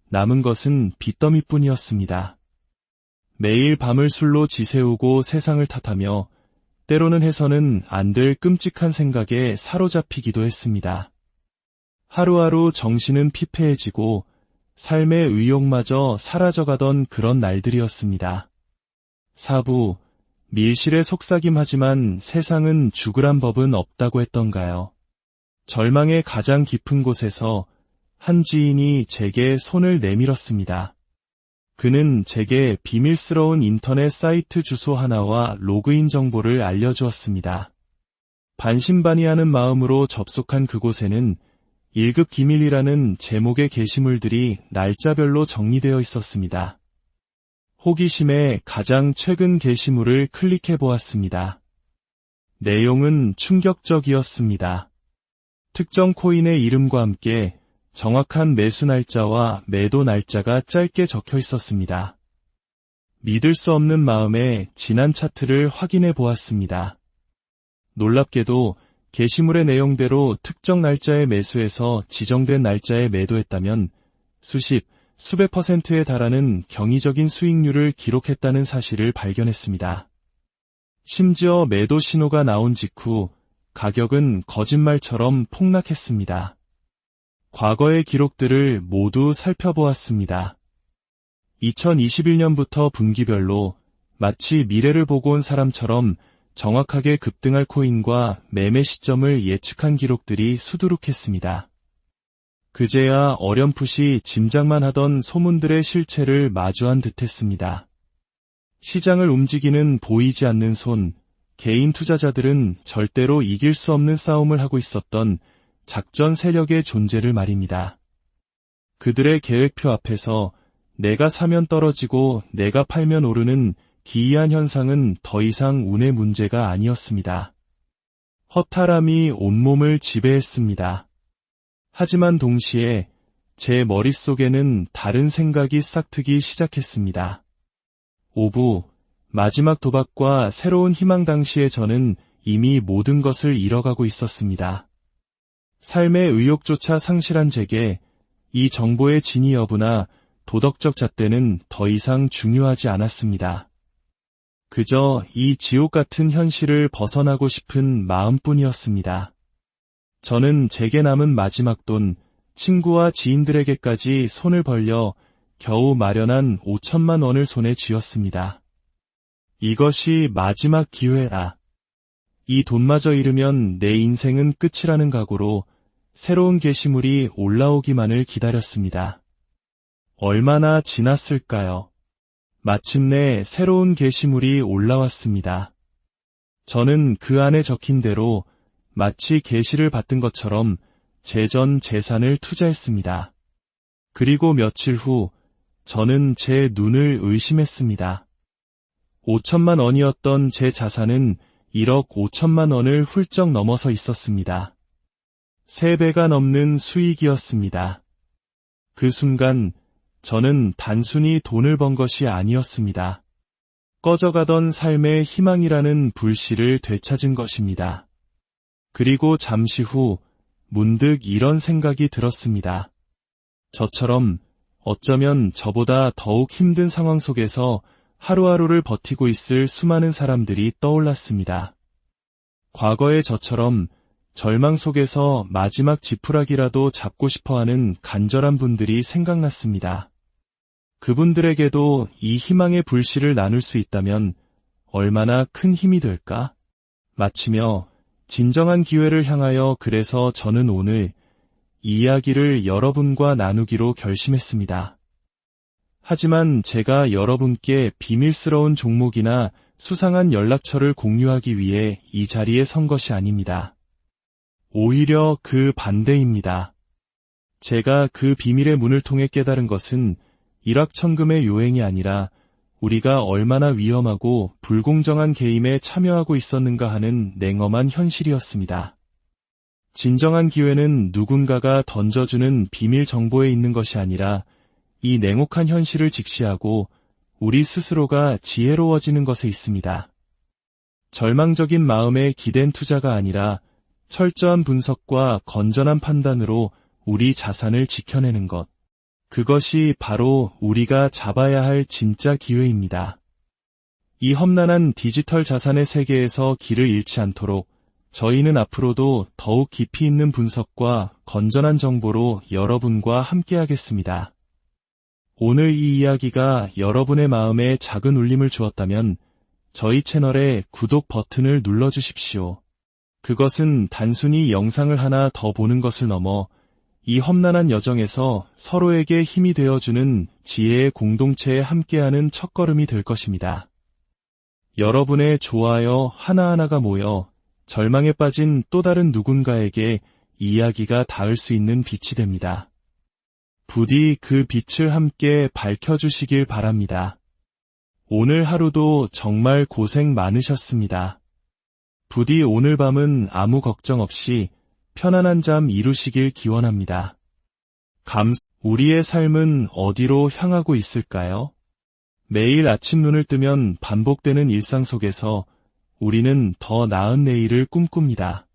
남은 것은 빚더미뿐이었습니다. 매일 밤을 술로 지새우고 세상을 탓하며 때로는 해서는 안 될 끔찍한 생각에 사로잡히기도 했습니다. 하루하루 정신은 피폐해지고 삶의 의욕마저 사라져가던 그런 날들이었습니다. 4부, 밀실에 속삭임하지만 세상은 죽으란 법은 없다고 했던가요? 절망의 가장 깊은 곳에서 한 지인이 제게 손을 내밀었습니다. 그는 제게 비밀스러운 인터넷 사이트 주소 하나와 로그인 정보를 알려주었습니다. 반신반의하는 마음으로 접속한 그곳에는 1급 기밀이라는 제목의 게시물들이 날짜별로 정리되어 있었습니다. 호기심에 가장 최근 게시물을 클릭해 보았습니다. 내용은 충격적이었습니다. 특정 코인의 이름과 함께 정확한 매수 날짜와 매도 날짜가 짧게 적혀 있었습니다. 믿을 수 없는 마음에 지난 차트를 확인해 보았습니다. 놀랍게도 게시물의 내용대로 특정 날짜에 매수해서 지정된 날짜에 매도했다면 수백 %에 달하는 경이적인 수익률을 기록했다는 사실을 발견했습니다. 심지어 매도 신호가 나온 직후 가격은 거짓말처럼 폭락했습니다. 과거의 기록들을 모두 살펴보았습니다. 2021년부터 분기별로 마치 미래를 보고 온 사람처럼 정확하게 급등할 코인과 매매 시점을 예측한 기록들이 수두룩했습니다. 그제야 어렴풋이 짐작만 하던 소문들의 실체를 마주한 듯했습니다. 시장을 움직이는 보이지 않는 손, 개인 투자자들은 절대로 이길 수 없는 싸움을 하고 있었던 작전 세력의 존재를 말입니다. 그들의 계획표 앞에서 내가 사면 떨어지고 내가 팔면 오르는 기이한 현상은 더 이상 운의 문제가 아니었습니다. 허탈함이 온몸을 지배했습니다. 하지만 동시에 제 머릿속에는 다른 생각이 싹트기 시작했습니다. 오부, 마지막 도박과 새로운 희망 당시에 저는 이미 모든 것을 잃어가고 있었습니다. 삶의 의욕조차 상실한 제게 이 정보의 진위 여부나 도덕적 잣대는 더 이상 중요하지 않았습니다. 그저 이 지옥 같은 현실을 벗어나고 싶은 마음뿐이었습니다. 저는 제게 남은 마지막 돈, 친구와 지인들에게까지 손을 벌려 겨우 마련한 5천만 원을 손에 쥐었습니다. 이것이 마지막 기회라. 이 돈마저 잃으면 내 인생은 끝이라는 각오로 새로운 게시물이 올라오기만을 기다렸습니다. 얼마나 지났을까요? 마침내 새로운 게시물이 올라왔습니다. 저는 그 안에 적힌 대로 마치 계시를 받은 것처럼 제 전 재산을 투자했습니다. 그리고 며칠 후 저는 제 눈을 의심했습니다. 5천만 원이었던 제 자산은 1억 5천만 원을 훌쩍 넘어서 있었습니다. 3배가 넘는 수익이었습니다. 그 순간 저는 단순히 돈을 번 것이 아니었습니다. 꺼져가던 삶의 희망이라는 불씨를 되찾은 것입니다. 그리고 잠시 후 문득 이런 생각이 들었습니다. 저처럼 어쩌면 저보다 더욱 힘든 상황 속에서 하루하루를 버티고 있을 수많은 사람들이 떠올랐습니다. 과거의 저처럼 절망 속에서 마지막 지푸라기라도 잡고 싶어하는 간절한 분들이 생각났습니다. 그분들에게도 이 희망의 불씨를 나눌 수 있다면 얼마나 큰 힘이 될까? 마치며 진정한 기회를 향하여 그래서 저는 오늘 이 이야기를 여러분과 나누기로 결심했습니다. 하지만 제가 여러분께 비밀스러운 종목이나 수상한 연락처를 공유하기 위해 이 자리에 선 것이 아닙니다. 오히려 그 반대입니다. 제가 그 비밀의 문을 통해 깨달은 것은 일확천금의 요행이 아니라 우리가 얼마나 위험하고 불공정한 게임에 참여하고 있었는가 하는 냉엄한 현실이었습니다. 진정한 기회는 누군가가 던져주는 비밀 정보에 있는 것이 아니라 이 냉혹한 현실을 직시하고 우리 스스로가 지혜로워지는 것에 있습니다. 절망적인 마음에 기댄 투자가 아니라 철저한 분석과 건전한 판단으로 우리 자산을 지켜내는 것. 그것이 바로 우리가 잡아야 할 진짜 기회입니다. 이 험난한 디지털 자산의 세계에서 길을 잃지 않도록 저희는 앞으로도 더욱 깊이 있는 분석과 건전한 정보로 여러분과 함께하겠습니다. 오늘 이 이야기가 여러분의 마음에 작은 울림을 주었다면 저희 채널의 구독 버튼을 눌러주십시오. 그것은 단순히 영상을 하나 더 보는 것을 넘어 이 험난한 여정에서 서로에게 힘이 되어주는 지혜의 공동체에 함께하는 첫걸음이 될 것입니다. 여러분의 좋아요 하나하나가 모여 절망에 빠진 또 다른 누군가에게 이야기가 닿을 수 있는 빛이 됩니다. 부디 그 빛을 함께 밝혀주시길 바랍니다. 오늘 하루도 정말 고생 많으셨습니다. 부디 오늘 밤은 아무 걱정 없이 편안한 잠 이루시길 기원합니다. 우리의 삶은 어디로 향하고 있을까요? 매일 아침 눈을 뜨면 반복되는 일상 속에서 우리는 더 나은 내일을 꿈꿉니다.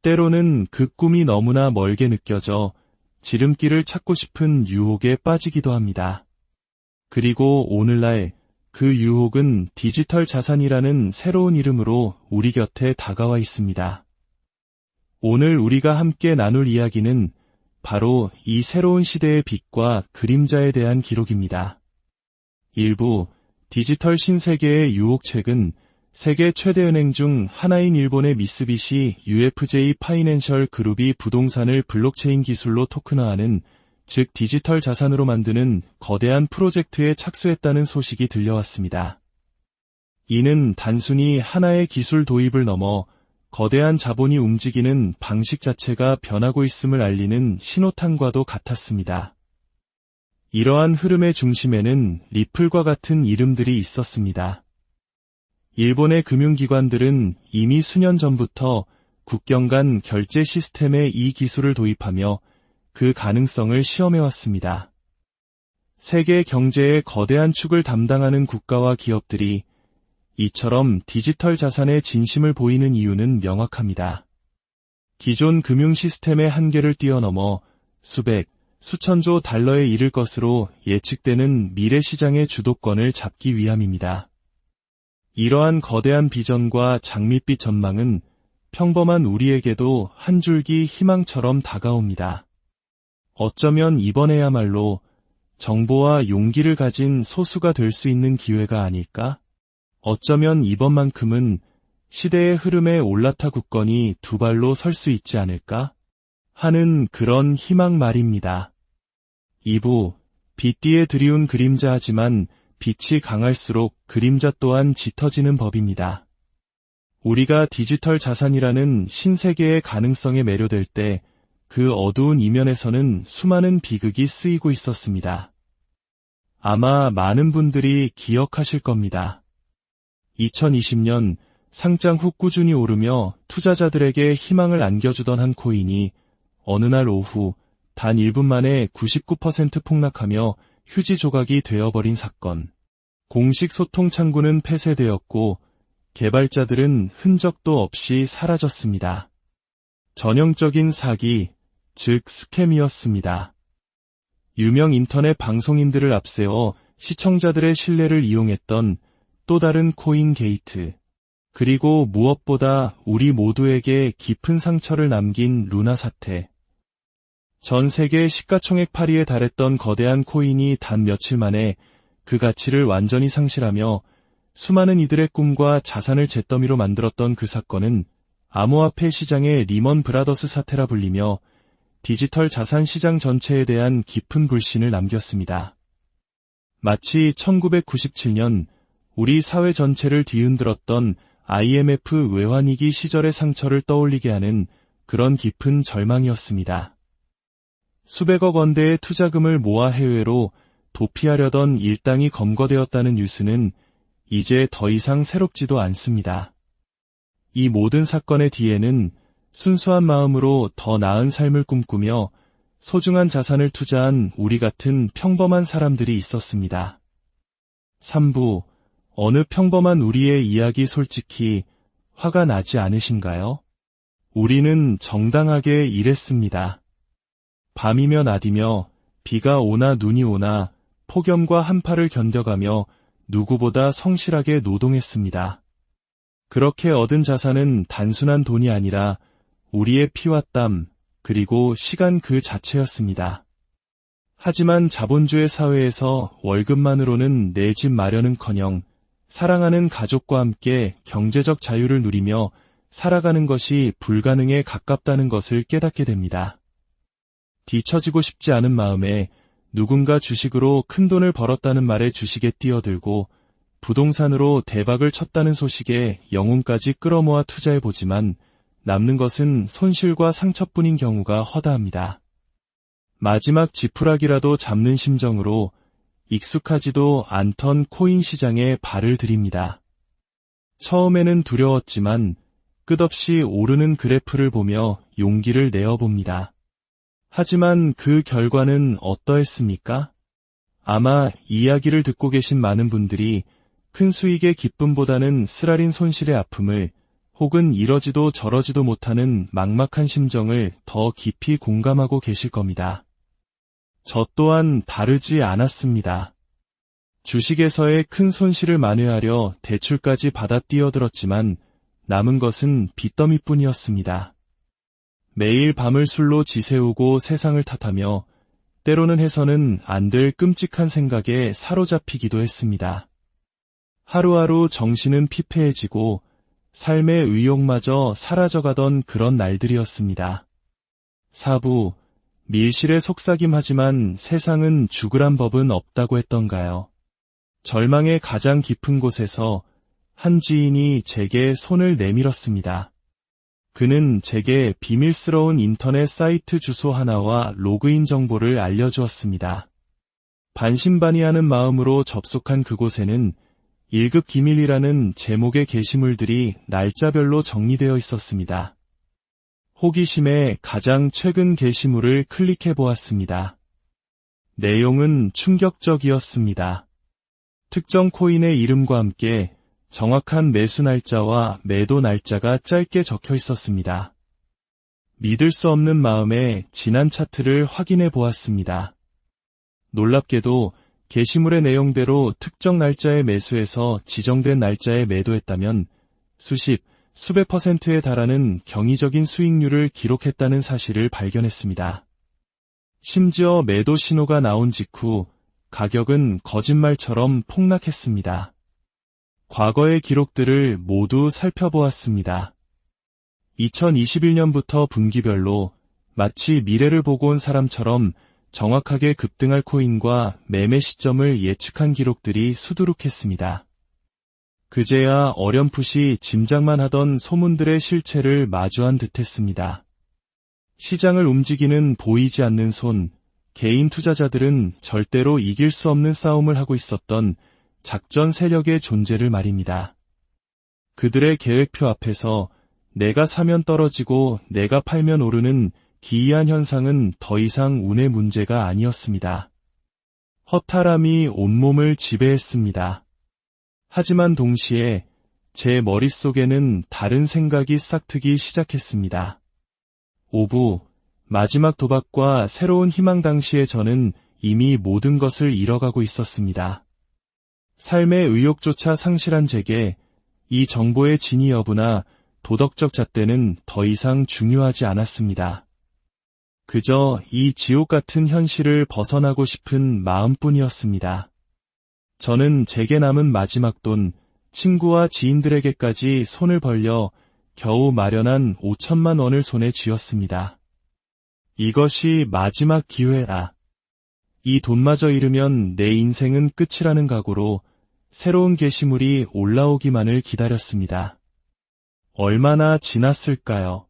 때로는 그 꿈이 너무나 멀게 느껴져 지름길을 찾고 싶은 유혹에 빠지기도 합니다. 그리고 오늘날 그 유혹은 디지털 자산이라는 새로운 이름으로 우리 곁에 다가와 있습니다. 오늘 우리가 함께 나눌 이야기는 바로 이 새로운 시대의 빛과 그림자에 대한 기록입니다. 일부 디지털 신세계의 유혹책은 세계 최대 은행 중 하나인 일본의 미쓰비시 UFJ 파이낸셜 그룹이 부동산을 블록체인 기술로 토큰화하는, 즉 디지털 자산으로 만드는 거대한 프로젝트에 착수했다는 소식이 들려왔습니다. 이는 단순히 하나의 기술 도입을 넘어 거대한 자본이 움직이는 방식 자체가 변하고 있음을 알리는 신호탄과도 같았습니다. 이러한 흐름의 중심에는 리플과 같은 이름들이 있었습니다. 일본의 금융기관들은 이미 수년 전부터 국경 간 결제 시스템에 이 기술을 도입하며 그 가능성을 시험해왔습니다. 세계 경제의 거대한 축을 담당하는 국가와 기업들이 이처럼 디지털 자산의 진심을 보이는 이유는 명확합니다. 기존 금융 시스템의 한계를 뛰어넘어 수백, 수천조 달러에 이를 것으로 예측되는 미래 시장의 주도권을 잡기 위함입니다. 이러한 거대한 비전과 장밋빛 전망은 평범한 우리에게도 한 줄기 희망처럼 다가옵니다. 어쩌면 이번에야말로 정보와 용기를 가진 소수가 될 수 있는 기회가 아닐까? 어쩌면 이번만큼은 시대의 흐름에 올라타 굳건히 두 발로 설 수 있지 않을까? 하는 그런 희망 말입니다. 2부, 빛뒤에 드리운 그림자. 하지만 빛이 강할수록 그림자 또한 짙어지는 법입니다. 우리가 디지털 자산이라는 신세계의 가능성에 매료될 때 그 어두운 이면에서는 수많은 비극이 쓰이고 있었습니다. 아마 많은 분들이 기억하실 겁니다. 2020년 상장 후 꾸준히 오르며 투자자들에게 희망을 안겨주던 한 코인이 어느 날 오후 단 1분 만에 99% 폭락하며 휴지 조각이 되어버린 사건. 공식 소통 창구는 폐쇄되었고 개발자들은 흔적도 없이 사라졌습니다. 전형적인 사기, 즉 스캠이었습니다. 유명 인터넷 방송인들을 앞세워 시청자들의 신뢰를 이용했던 또 다른 코인 게이트. 그리고 무엇보다 우리 모두에게 깊은 상처를 남긴 루나 사태. 전 세계 시가총액 8위에 달했던 거대한 코인이 단 며칠 만에 그 가치를 완전히 상실하며 수많은 이들의 꿈과 자산을 잿더미로 만들었던 그 사건은 암호화폐 시장의 리먼 브라더스 사태라 불리며 디지털 자산 시장 전체에 대한 깊은 불신을 남겼습니다. 마치 1997년 우리 사회 전체를 뒤흔들었던 IMF 외환위기 시절의 상처를 떠올리게 하는 그런 깊은 절망이었습니다. 수백억 원대의 투자금을 모아 해외로 도피하려던 일당이 검거되었다는 뉴스는 이제 더 이상 새롭지도 않습니다. 이 모든 사건의 뒤에는 순수한 마음으로 더 나은 삶을 꿈꾸며 소중한 자산을 투자한 우리 같은 평범한 사람들이 있었습니다. 3부, 어느 평범한 우리의 이야기. 솔직히 화가 나지 않으신가요? 우리는 정당하게 일했습니다. 밤이며 낮이며 비가 오나 눈이 오나 폭염과 한파를 견뎌가며 누구보다 성실하게 노동했습니다. 그렇게 얻은 자산은 단순한 돈이 아니라 우리의 피와 땀, 그리고 시간 그 자체였습니다. 하지만 자본주의 사회에서 월급만으로는 내 집 마련은커녕 사랑하는 가족과 함께 경제적 자유를 누리며 살아가는 것이 불가능에 가깝다는 것을 깨닫게 됩니다. 뒤처지고 싶지 않은 마음에 누군가 주식으로 큰돈을 벌었다는 말에 주식에 뛰어들고 부동산으로 대박을 쳤다는 소식에 영혼까지 끌어모아 투자해보지만 남는 것은 손실과 상처뿐인 경우가 허다합니다. 마지막 지푸라기라도 잡는 심정으로 익숙하지도 않던 코인 시장에 발을 들입니다. 처음에는 두려웠지만 끝없이 오르는 그래프를 보며 용기를 내어봅니다. 하지만 그 결과는 어떠했습니까? 아마 이야기를 듣고 계신 많은 분들이 큰 수익의 기쁨보다는 쓰라린 손실의 아픔을 혹은 이러지도 저러지도 못하는 막막한 심정을 더 깊이 공감하고 계실 겁니다. 저 또한 다르지 않았습니다. 주식에서의 큰 손실을 만회하려 대출까지 받아 뛰어들었지만 남은 것은 빚더미뿐이었습니다. 매일 밤을 술로 지새우고 세상을 탓하며 때로는 해서는 안 될 끔찍한 생각에 사로잡히기도 했습니다. 하루하루 정신은 피폐해지고 삶의 의욕마저 사라져가던 그런 날들이었습니다. 사부, 밀실에 속삭임하지만 세상은 죽으란 법은 없다고 했던가요? 절망의 가장 깊은 곳에서 한 지인이 제게 손을 내밀었습니다. 그는 제게 비밀스러운 인터넷 사이트 주소 하나와 로그인 정보를 알려주었습니다. 반신반의하는 마음으로 접속한 그곳에는 1급 기밀이라는 제목의 게시물들이 날짜별로 정리되어 있었습니다. 호기심에 가장 최근 게시물을 클릭해 보았습니다. 내용은 충격적이었습니다. 특정 코인의 이름과 함께 정확한 매수 날짜와 매도 날짜가 짧게 적혀 있었습니다. 믿을 수 없는 마음에 지난 차트를 확인해 보았습니다. 놀랍게도 게시물의 내용대로 특정 날짜에 매수해서 지정된 날짜에 매도했다면 수백 %에 달하는 경이적인 수익률을 기록했다는 사실을 발견했습니다. 심지어 매도 신호가 나온 직후 가격은 거짓말처럼 폭락했습니다. 과거의 기록들을 모두 살펴보았습니다. 2021년부터 분기별로 마치 미래를 보고 온 사람처럼 정확하게 급등할 코인과 매매 시점을 예측한 기록들이 수두룩했습니다. 그제야 어렴풋이 짐작만 하던 소문들의 실체를 마주한 듯했습니다. 시장을 움직이는 보이지 않는 손, 개인 투자자들은 절대로 이길 수 없는 싸움을 하고 있었던 작전 세력의 존재를 말입니다. 그들의 계획표 앞에서 내가 사면 떨어지고 내가 팔면 오르는 기이한 현상은 더 이상 운의 문제가 아니었습니다. 허탈함이 온몸을 지배했습니다. 하지만 동시에 제 머릿속에는 다른 생각이 싹트기 시작했습니다. 오부, 마지막 도박과 새로운 희망 당시에 저는 이미 모든 것을 잃어가고 있었습니다. 삶의 의욕조차 상실한 제게 이 정보의 진위 여부나 도덕적 잣대는 더 이상 중요하지 않았습니다. 그저 이 지옥 같은 현실을 벗어나고 싶은 마음뿐이었습니다. 저는 제게 남은 마지막 돈, 친구와 지인들에게까지 손을 벌려 겨우 마련한 5천만 원을 손에 쥐었습니다. 이것이 마지막 기회다. 이 돈마저 잃으면 내 인생은 끝이라는 각오로 새로운 게시물이 올라오기만을 기다렸습니다. 얼마나 지났을까요?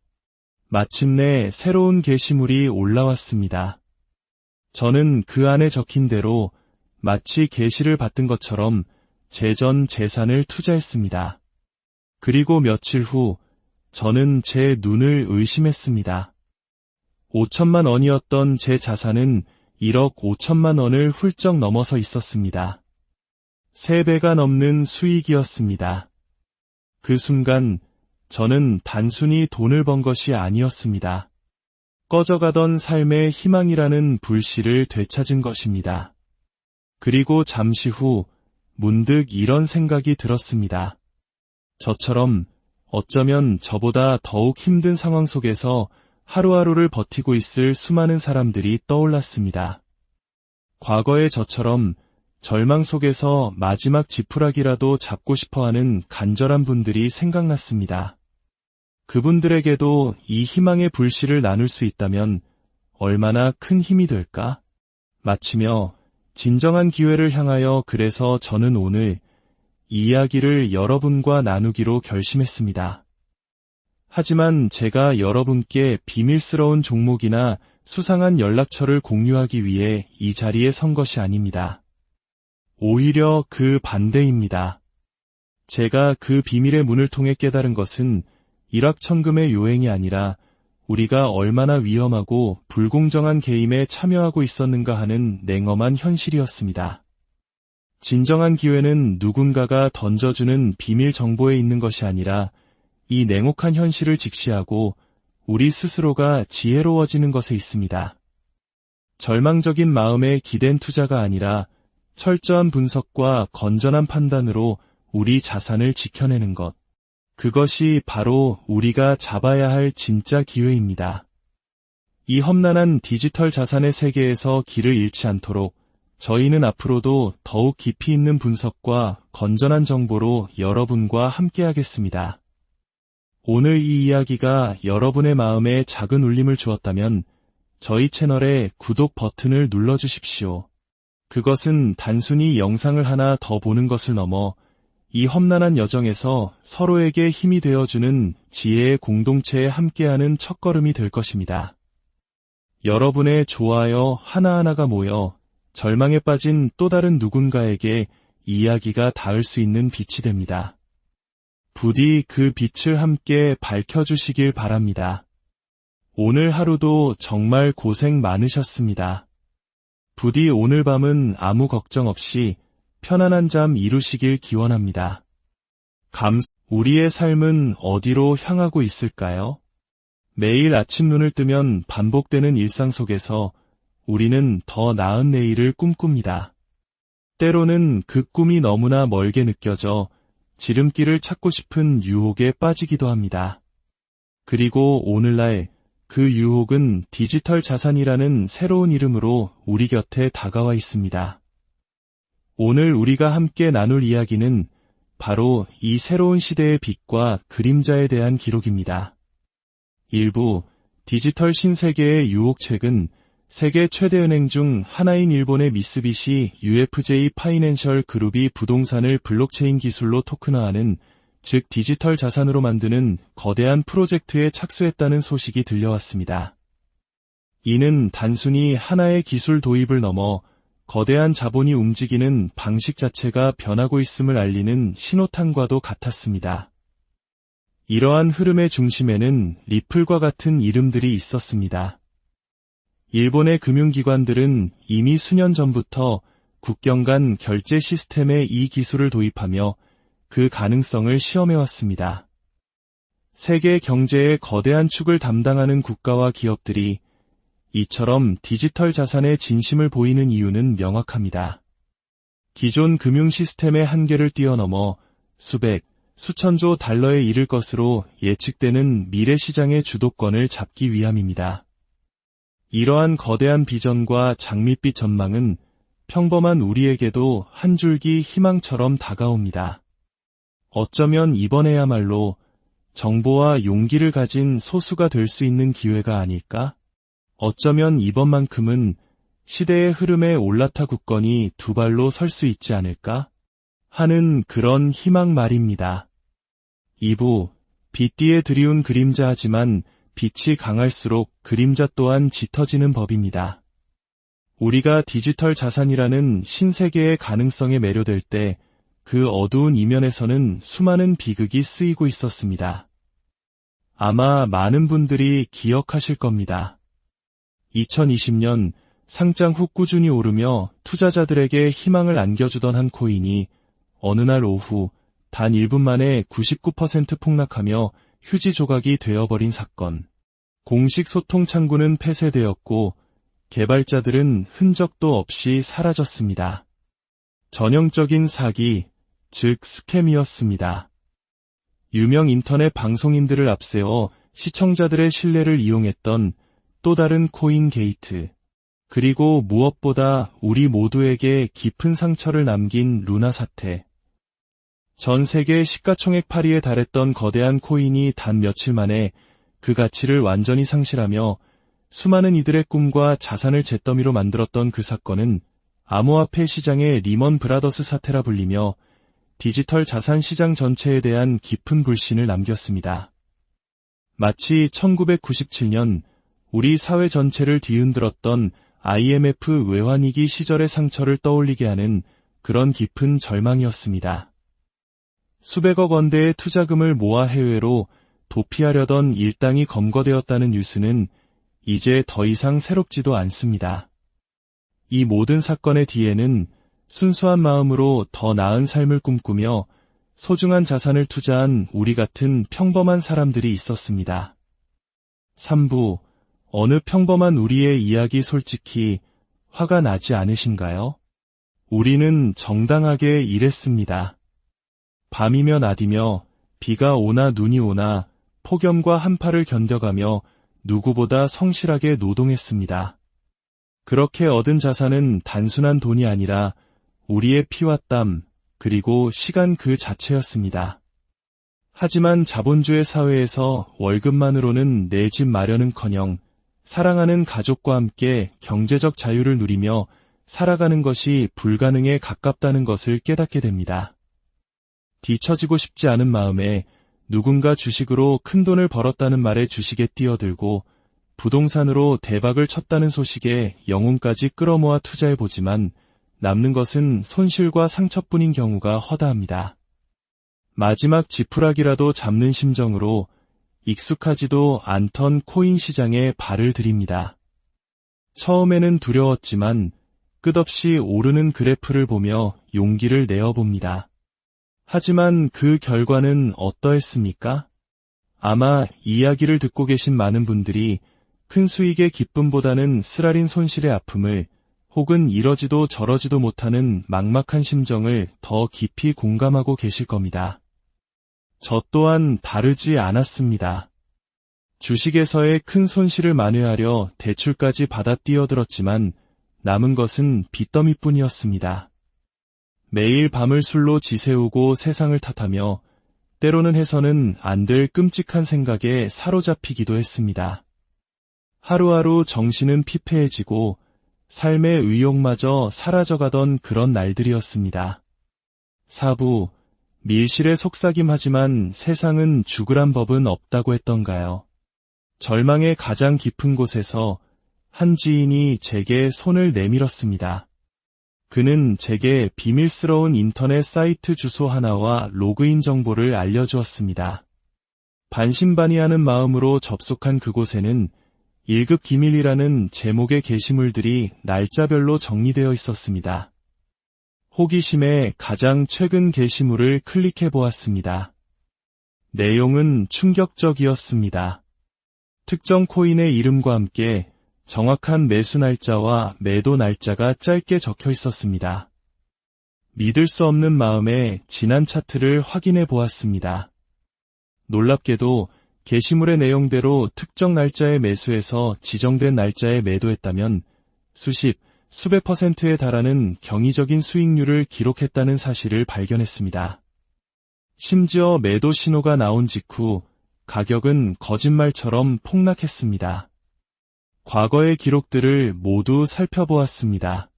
마침내 새로운 게시물이 올라왔습니다. 저는 그 안에 적힌 대로 마치 계시를 받은 것처럼 제 전 재산을 투자했습니다. 그리고 며칠 후 저는 제 눈을 의심했습니다. 5천만 원이었던 제 자산은 1억 5천만 원을 훌쩍 넘어서 있었습니다. 3배가 넘는 수익이었습니다. 그 순간 저는 단순히 돈을 번 것이 아니었습니다. 꺼져가던 삶의 희망이라는 불씨를 되찾은 것입니다. 그리고 잠시 후 문득 이런 생각이 들었습니다. 저처럼 어쩌면 저보다 더욱 힘든 상황 속에서 하루하루를 버티고 있을 수많은 사람들이 떠올랐습니다. 과거의 저처럼 절망 속에서 마지막 지푸라기라도 잡고 싶어하는 간절한 분들이 생각났습니다. 그분들에게도 이 희망의 불씨를 나눌 수 있다면 얼마나 큰 힘이 될까? 마치며 진정한 기회를 향하여 그래서 저는 오늘 이 이야기를 여러분과 나누기로 결심했습니다. 하지만 제가 여러분께 비밀스러운 종목이나 수상한 연락처를 공유하기 위해 이 자리에 선 것이 아닙니다. 오히려 그 반대입니다. 제가 그 비밀의 문을 통해 깨달은 것은 일확천금의 요행이 아니라 우리가 얼마나 위험하고 불공정한 게임에 참여하고 있었는가 하는 냉엄한 현실이었습니다. 진정한 기회는 누군가가 던져주는 비밀 정보에 있는 것이 아니라 이 냉혹한 현실을 직시하고 우리 스스로가 지혜로워지는 것에 있습니다. 절망적인 마음에 기댄 투자가 아니라 철저한 분석과 건전한 판단으로 우리 자산을 지켜내는 것. 그것이 바로 우리가 잡아야 할 진짜 기회입니다. 이 험난한 디지털 자산의 세계에서 길을 잃지 않도록 저희는 앞으로도 더욱 깊이 있는 분석과 건전한 정보로 여러분과 함께하겠습니다. 오늘 이 이야기가 여러분의 마음에 작은 울림을 주었다면 저희 채널의 구독 버튼을 눌러주십시오. 그것은 단순히 영상을 하나 더 보는 것을 넘어 이 험난한 여정에서 서로에게 힘이 되어주는 지혜의 공동체에 함께하는 첫걸음이 될 것입니다. 여러분의 좋아요 하나하나가 모여 절망에 빠진 또 다른 누군가에게 이야기가 닿을 수 있는 빛이 됩니다. 부디 그 빛을 함께 밝혀주시길 바랍니다. 오늘 하루도 정말 고생 많으셨습니다. 부디 오늘 밤은 아무 걱정 없이 편안한 잠 이루시길 기원합니다. 우리의 삶은 어디로 향하고 있을까요? 매일 아침 눈을 뜨면 반복되는 일상 속에서 우리는 더 나은 내일을 꿈꿉니다. 때로는 그 꿈이 너무나 멀게 느껴져 지름길을 찾고 싶은 유혹에 빠지기도 합니다. 그리고 오늘날 그 유혹은 디지털 자산이라는 새로운 이름으로 우리 곁에 다가와 있습니다. 오늘 우리가 함께 나눌 이야기는 바로 이 새로운 시대의 빛과 그림자에 대한 기록입니다. 일부 디지털 신세계의 유혹책은 세계 최대 은행 중 하나인 일본의 미쓰비시 UFJ 파이낸셜 그룹이 부동산을 블록체인 기술로 토큰화하는, 즉 디지털 자산으로 만드는 거대한 프로젝트에 착수했다는 소식이 들려왔습니다. 이는 단순히 하나의 기술 도입을 넘어 거대한 자본이 움직이는 방식 자체가 변하고 있음을 알리는 신호탄과도 같았습니다. 이러한 흐름의 중심에는 리플과 같은 이름들이 있었습니다. 일본의 금융기관들은 이미 수년 전부터 국경 간 결제 시스템에 이 기술을 도입하며 그 가능성을 시험해왔습니다. 세계 경제의 거대한 축을 담당하는 국가와 기업들이 이처럼 디지털 자산의 진심을 보이는 이유는 명확합니다. 기존 금융 시스템의 한계를 뛰어넘어 수백, 수천조 달러에 이를 것으로 예측되는 미래 시장의 주도권을 잡기 위함입니다. 이러한 거대한 비전과 장밋빛 전망은 평범한 우리에게도 한 줄기 희망처럼 다가옵니다. 어쩌면 이번에야말로 정보와 용기를 가진 소수가 될 수 있는 기회가 아닐까? 어쩌면 이번만큼은 시대의 흐름에 올라타 굳건히 두 발로 설 수 있지 않을까? 하는 그런 희망 말입니다. 2부, 빛 뒤에 드리운 그림자. 하지만 빛이 강할수록 그림자 또한 짙어지는 법입니다. 우리가 디지털 자산이라는 신세계의 가능성에 매료될 때 그 어두운 이면에서는 수많은 비극이 쓰이고 있었습니다. 아마 많은 분들이 기억하실 겁니다. 2020년 상장 후 꾸준히 오르며 투자자들에게 희망을 안겨주던 한 코인이 어느 날 오후 단 1분 만에 99% 폭락하며 휴지 조각이 되어버린 사건. 공식 소통 창구는 폐쇄되었고 개발자들은 흔적도 없이 사라졌습니다. 전형적인 사기, 즉 스캠이었습니다. 유명 인터넷 방송인들을 앞세워 시청자들의 신뢰를 이용했던 또 다른 코인 게이트. 그리고 무엇보다 우리 모두에게 깊은 상처를 남긴 루나 사태. 전 세계 시가총액 8위에 달했던 거대한 코인이 단 며칠 만에 그 가치를 완전히 상실하며 수많은 이들의 꿈과 자산을 잿더미로 만들었던 그 사건은 암호화폐 시장의 리먼 브라더스 사태라 불리며 디지털 자산 시장 전체에 대한 깊은 불신을 남겼습니다. 마치 1997년 우리 사회 전체를 뒤흔들었던 IMF 외환위기 시절의 상처를 떠올리게 하는 그런 깊은 절망이었습니다. 수백억 원대의 투자금을 모아 해외로 도피하려던 일당이 검거되었다는 뉴스는 이제 더 이상 새롭지도 않습니다. 이 모든 사건의 뒤에는 순수한 마음으로 더 나은 삶을 꿈꾸며 소중한 자산을 투자한 우리 같은 평범한 사람들이 있었습니다. 3부, 어느 평범한 우리의 이야기. 솔직히 화가 나지 않으신가요? 우리는 정당하게 일했습니다. 밤이며 낮이며 비가 오나 눈이 오나 폭염과 한파를 견뎌가며 누구보다 성실하게 노동했습니다. 그렇게 얻은 자산은 단순한 돈이 아니라 우리의 피와 땀, 그리고 시간 그 자체였습니다. 하지만 자본주의 사회에서 월급만으로는 내 집 마련은커녕 사랑하는 가족과 함께 경제적 자유를 누리며 살아가는 것이 불가능에 가깝다는 것을 깨닫게 됩니다. 뒤처지고 싶지 않은 마음에 누군가 주식으로 큰 돈을 벌었다는 말에 주식에 뛰어들고 부동산으로 대박을 쳤다는 소식에 영혼까지 끌어모아 투자해보지만 남는 것은 손실과 상처뿐인 경우가 허다합니다. 마지막 지푸라기라도 잡는 심정으로 익숙하지도 않던 코인 시장에 발을 들입니다. 처음에는 두려웠지만 끝없이 오르는 그래프를 보며 용기를 내어봅니다. 하지만 그 결과는 어떠했습니까? 아마 이야기를 듣고 계신 많은 분들이 큰 수익의 기쁨보다는 쓰라린 손실의 아픔을 혹은 이러지도 저러지도 못하는 막막한 심정을 더 깊이 공감하고 계실 겁니다. 저 또한 다르지 않았습니다. 주식에서의 큰 손실을 만회하려 대출까지 받아 뛰어들었지만 남은 것은 빚더미뿐이었습니다. 매일 밤을 술로 지새우고 세상을 탓하며 때로는 해서는 안 될 끔찍한 생각에 사로잡히기도 했습니다. 하루하루 정신은 피폐해지고 삶의 의욕마저 사라져가던 그런 날들이었습니다. 사부, 밀실에 속삭임하지만 세상은 죽으란 법은 없다고 했던가요? 절망의 가장 깊은 곳에서 한 지인이 제게 손을 내밀었습니다. 그는 제게 비밀스러운 인터넷 사이트 주소 하나와 로그인 정보를 알려주었습니다. 반신반의하는 마음으로 접속한 그곳에는 1급 기밀이라는 제목의 게시물들이 날짜별로 정리되어 있었습니다. 호기심에 가장 최근 게시물을 클릭해 보았습니다. 내용은 충격적이었습니다. 특정 코인의 이름과 함께 정확한 매수 날짜와 매도 날짜가 짧게 적혀 있었습니다. 믿을 수 없는 마음에 지난 차트를 확인해 보았습니다. 놀랍게도 게시물의 내용대로 특정 날짜에 매수해서 지정된 날짜에 매도했다면 수백 %에 달하는 경이적인 수익률을 기록했다는 사실을 발견했습니다. 심지어 매도 신호가 나온 직후 가격은 거짓말처럼 폭락했습니다. 과거의 기록들을 모두 살펴보았습니다.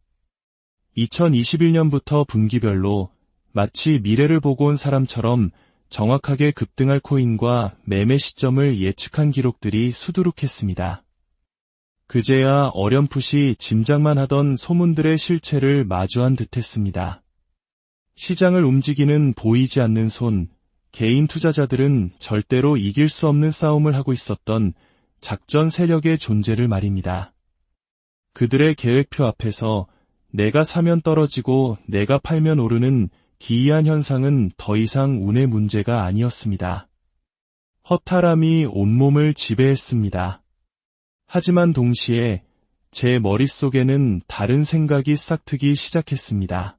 2021년부터 분기별로 마치 미래를 보고 온 사람처럼 정확하게 급등할 코인과 매매 시점을 예측한 기록들이 수두룩했습니다. 그제야 어렴풋이 짐작만 하던 소문들의 실체를 마주한 듯했습니다. 시장을 움직이는 보이지 않는 손, 개인 투자자들은 절대로 이길 수 없는 싸움을 하고 있었던 작전 세력의 존재를 말입니다. 그들의 계획표 앞에서 내가 사면 떨어지고 내가 팔면 오르는 기이한 현상은 더 이상 운의 문제가 아니었습니다. 허탈함이 온몸을 지배했습니다. 하지만 동시에 제 머릿속에는 다른 생각이 싹트기 시작했습니다.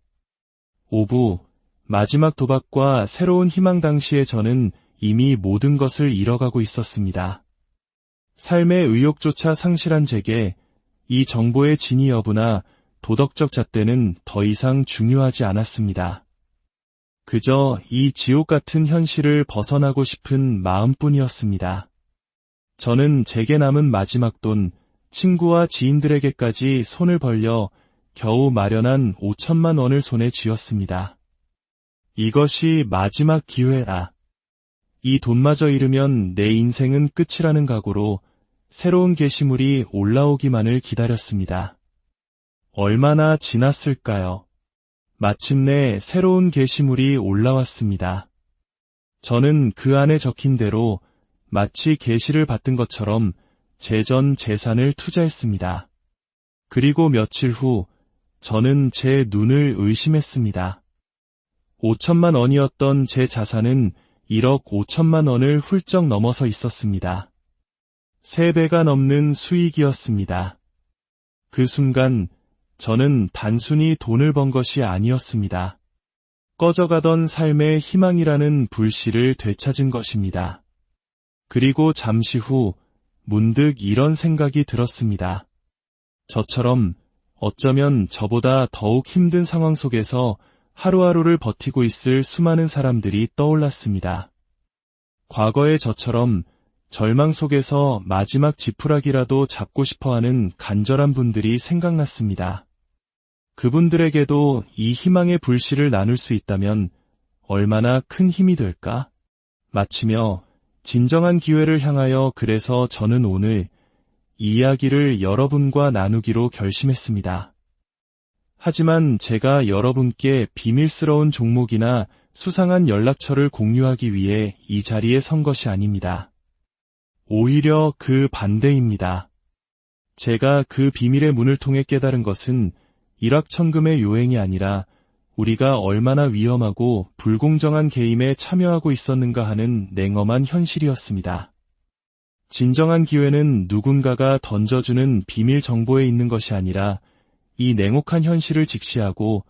오부, 마지막 도박과 새로운 희망 당시에 저는 이미 모든 것을 잃어가고 있었습니다. 삶의 의욕조차 상실한 제게 이 정보의 진위 여부나 도덕적 잣대는 더 이상 중요하지 않았습니다. 그저 이 지옥 같은 현실을 벗어나고 싶은 마음뿐이었습니다. 저는 제게 남은 마지막 돈, 친구와 지인들에게까지 손을 벌려 겨우 마련한 5천만 원을 손에 쥐었습니다. 이것이 마지막 기회다. 이 돈마저 잃으면 내 인생은 끝이라는 각오로 새로운 게시물이 올라오기만을 기다렸습니다. 얼마나 지났을까요? 마침내 새로운 게시물이 올라왔습니다. 저는 그 안에 적힌 대로 마치 계시를 받은 것처럼 제 전 재산을 투자했습니다. 그리고 며칠 후 저는 제 눈을 의심했습니다. 5천만 원이었던 제 자산은 1억 5천만 원을 훌쩍 넘어서 있었습니다. 3배가 넘는 수익이었습니다. 그 순간 저는 단순히 돈을 번 것이 아니었습니다. 꺼져가던 삶의 희망이라는 불씨를 되찾은 것입니다. 그리고 잠시 후 문득 이런 생각이 들었습니다. 저처럼 어쩌면 저보다 더욱 힘든 상황 속에서 하루하루를 버티고 있을 수많은 사람들이 떠올랐습니다. 과거의 저처럼 절망 속에서 마지막 지푸라기라도 잡고 싶어하는 간절한 분들이 생각났습니다. 그분들에게도 이 희망의 불씨를 나눌 수 있다면 얼마나 큰 힘이 될까? 마치며 진정한 기회를 향하여 그래서 저는 오늘 이 이야기를 여러분과 나누기로 결심했습니다. 하지만 제가 여러분께 비밀스러운 종목이나 수상한 연락처를 공유하기 위해 이 자리에 선 것이 아닙니다. 오히려 그 반대입니다. 제가 그 비밀의 문을 통해 깨달은 것은 일확천금의 요행이 아니라 우리가 얼마나 위험하고 불공정한 게임에 참여하고 있었는가 하는 냉엄한 현실이었습니다. 진정한 기회는 누군가가 던져주는 비밀 정보에 있는 것이 아니라 이 냉혹한 현실을 직시하고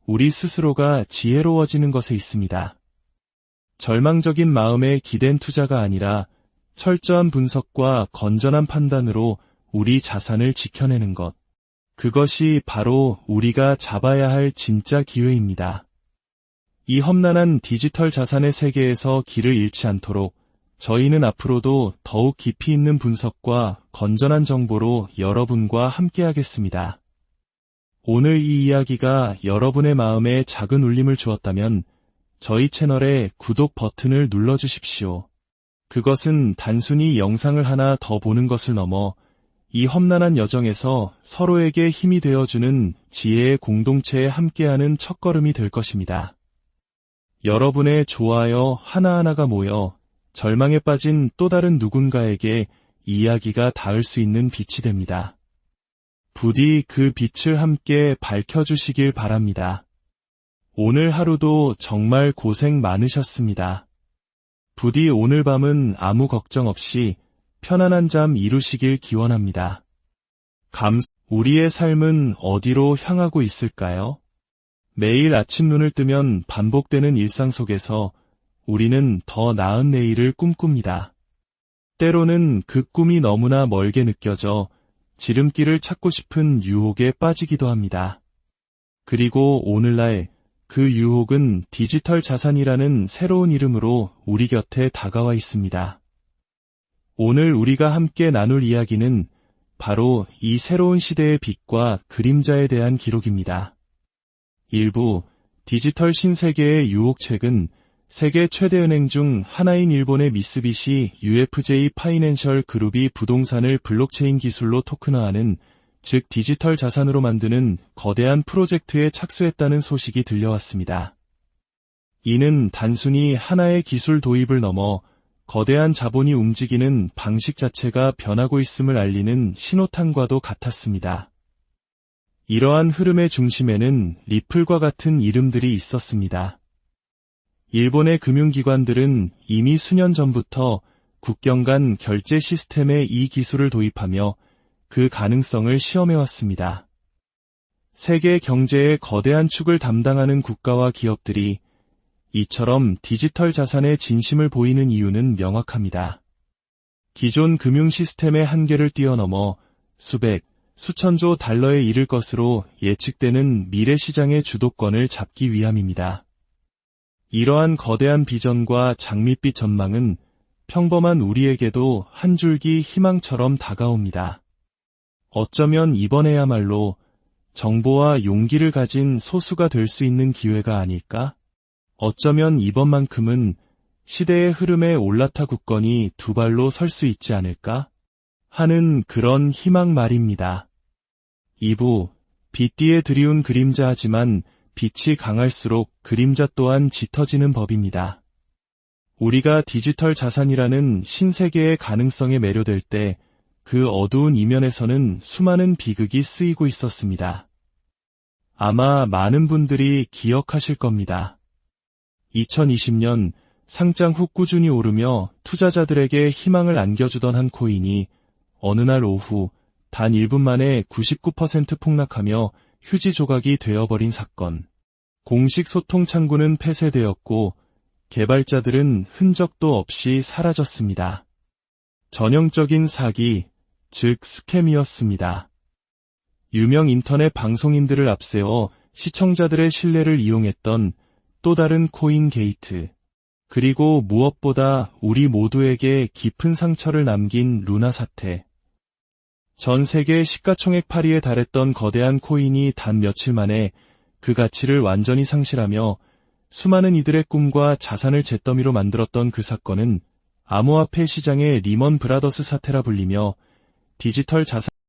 우리 스스로가 지혜로워지는 것에 있습니다. 절망적인 마음에 기댄 투자가 아니라 철저한 분석과 건전한 판단으로 우리 자산을 지켜내는 것. 그것이 바로 우리가 잡아야 할 진짜 기회입니다. 이 험난한 디지털 자산의 세계에서 길을 잃지 않도록 저희는 앞으로도 더욱 깊이 있는 분석과 건전한 정보로 여러분과 함께하겠습니다. 오늘 이 이야기가 여러분의 마음에 작은 울림을 주었다면 저희 채널의 구독 버튼을 눌러주십시오. 그것은 단순히 영상을 하나 더 보는 것을 넘어 이 험난한 여정에서 서로에게 힘이 되어주는 지혜의 공동체에 함께하는 첫걸음이 될 것입니다. 여러분의 좋아요 하나하나가 모여 절망에 빠진 또 다른 누군가에게 이야기가 닿을 수 있는 빛이 됩니다. 부디 그 빛을 함께 밝혀주시길 바랍니다. 오늘 하루도 정말 고생 많으셨습니다. 부디 오늘 밤은 아무 걱정 없이 편안한 잠 이루시길 기원합니다. 우리의 삶은 어디로 향하고 있을까요? 매일 아침 눈을 뜨면 반복되는 일상 속에서 우리는 더 나은 내일을 꿈꿉니다. 때로는 그 꿈이 너무나 멀게 느껴져 지름길을 찾고 싶은 유혹에 빠지기도 합니다. 그리고 오늘날 그 유혹은 디지털 자산이라는 새로운 이름으로 우리 곁에 다가와 있습니다. 오늘 우리가 함께 나눌 이야기는 바로 이 새로운 시대의 빛과 그림자에 대한 기록입니다. 일부 디지털 신세계의 유혹책은 세계 최대 은행 중 하나인 일본의 미쓰비시 UFJ 파이낸셜 그룹이 부동산을 블록체인 기술로 토큰화하는, 즉 디지털 자산으로 만드는 거대한 프로젝트에 착수했다는 소식이 들려왔습니다. 이는 단순히 하나의 기술 도입을 넘어 거대한 자본이 움직이는 방식 자체가 변하고 있음을 알리는 신호탄과도 같았습니다. 이러한 흐름의 중심에는 리플과 같은 이름들이 있었습니다. 일본의 금융기관들은 이미 수년 전부터 국경 간 결제 시스템에 이 기술을 도입하며 그 가능성을 시험해왔습니다. 세계 경제의 거대한 축을 담당하는 국가와 기업들이 이처럼 디지털 자산의 진심을 보이는 이유는 명확합니다. 기존 금융 시스템의 한계를 뛰어넘어 수백, 수천조 달러에 이를 것으로 예측되는 미래 시장의 주도권을 잡기 위함입니다. 이러한 거대한 비전과 장밋빛 전망은 평범한 우리에게도 한 줄기 희망처럼 다가옵니다. 어쩌면 이번에야말로 정보와 용기를 가진 소수가 될 수 있는 기회가 아닐까? 어쩌면 이번만큼은 시대의 흐름에 올라타 굳건히 두 발로 설 수 있지 않을까? 하는 그런 희망 말입니다. 2부, 빛 뒤에 드리운 그림자. 하지만 빛이 강할수록 그림자 또한 짙어지는 법입니다. 우리가 디지털 자산이라는 신세계의 가능성에 매료될 때 그 어두운 이면에서는 수많은 비극이 쓰이고 있었습니다. 아마 많은 분들이 기억하실 겁니다. 2020년 상장 후 꾸준히 오르며 투자자들에게 희망을 안겨주던 한 코인이 어느 날 오후 단 1분 만에 99% 폭락하며 휴지 조각이 되어버린 사건. 공식 소통 창구는 폐쇄되었고 개발자들은 흔적도 없이 사라졌습니다. 전형적인 사기, 즉 스캠이었습니다. 유명 인터넷 방송인들을 앞세워 시청자들의 신뢰를 이용했던 또 다른 코인 게이트. 그리고 무엇보다 우리 모두에게 깊은 상처를 남긴 루나 사태. 전 세계 시가총액 8위에 달했던 거대한 코인이 단 며칠 만에 그 가치를 완전히 상실하며 수많은 이들의 꿈과 자산을 잿더미로 만들었던 그 사건은 암호화폐 시장의 리먼 브라더스 사태라 불리며 디지털 자산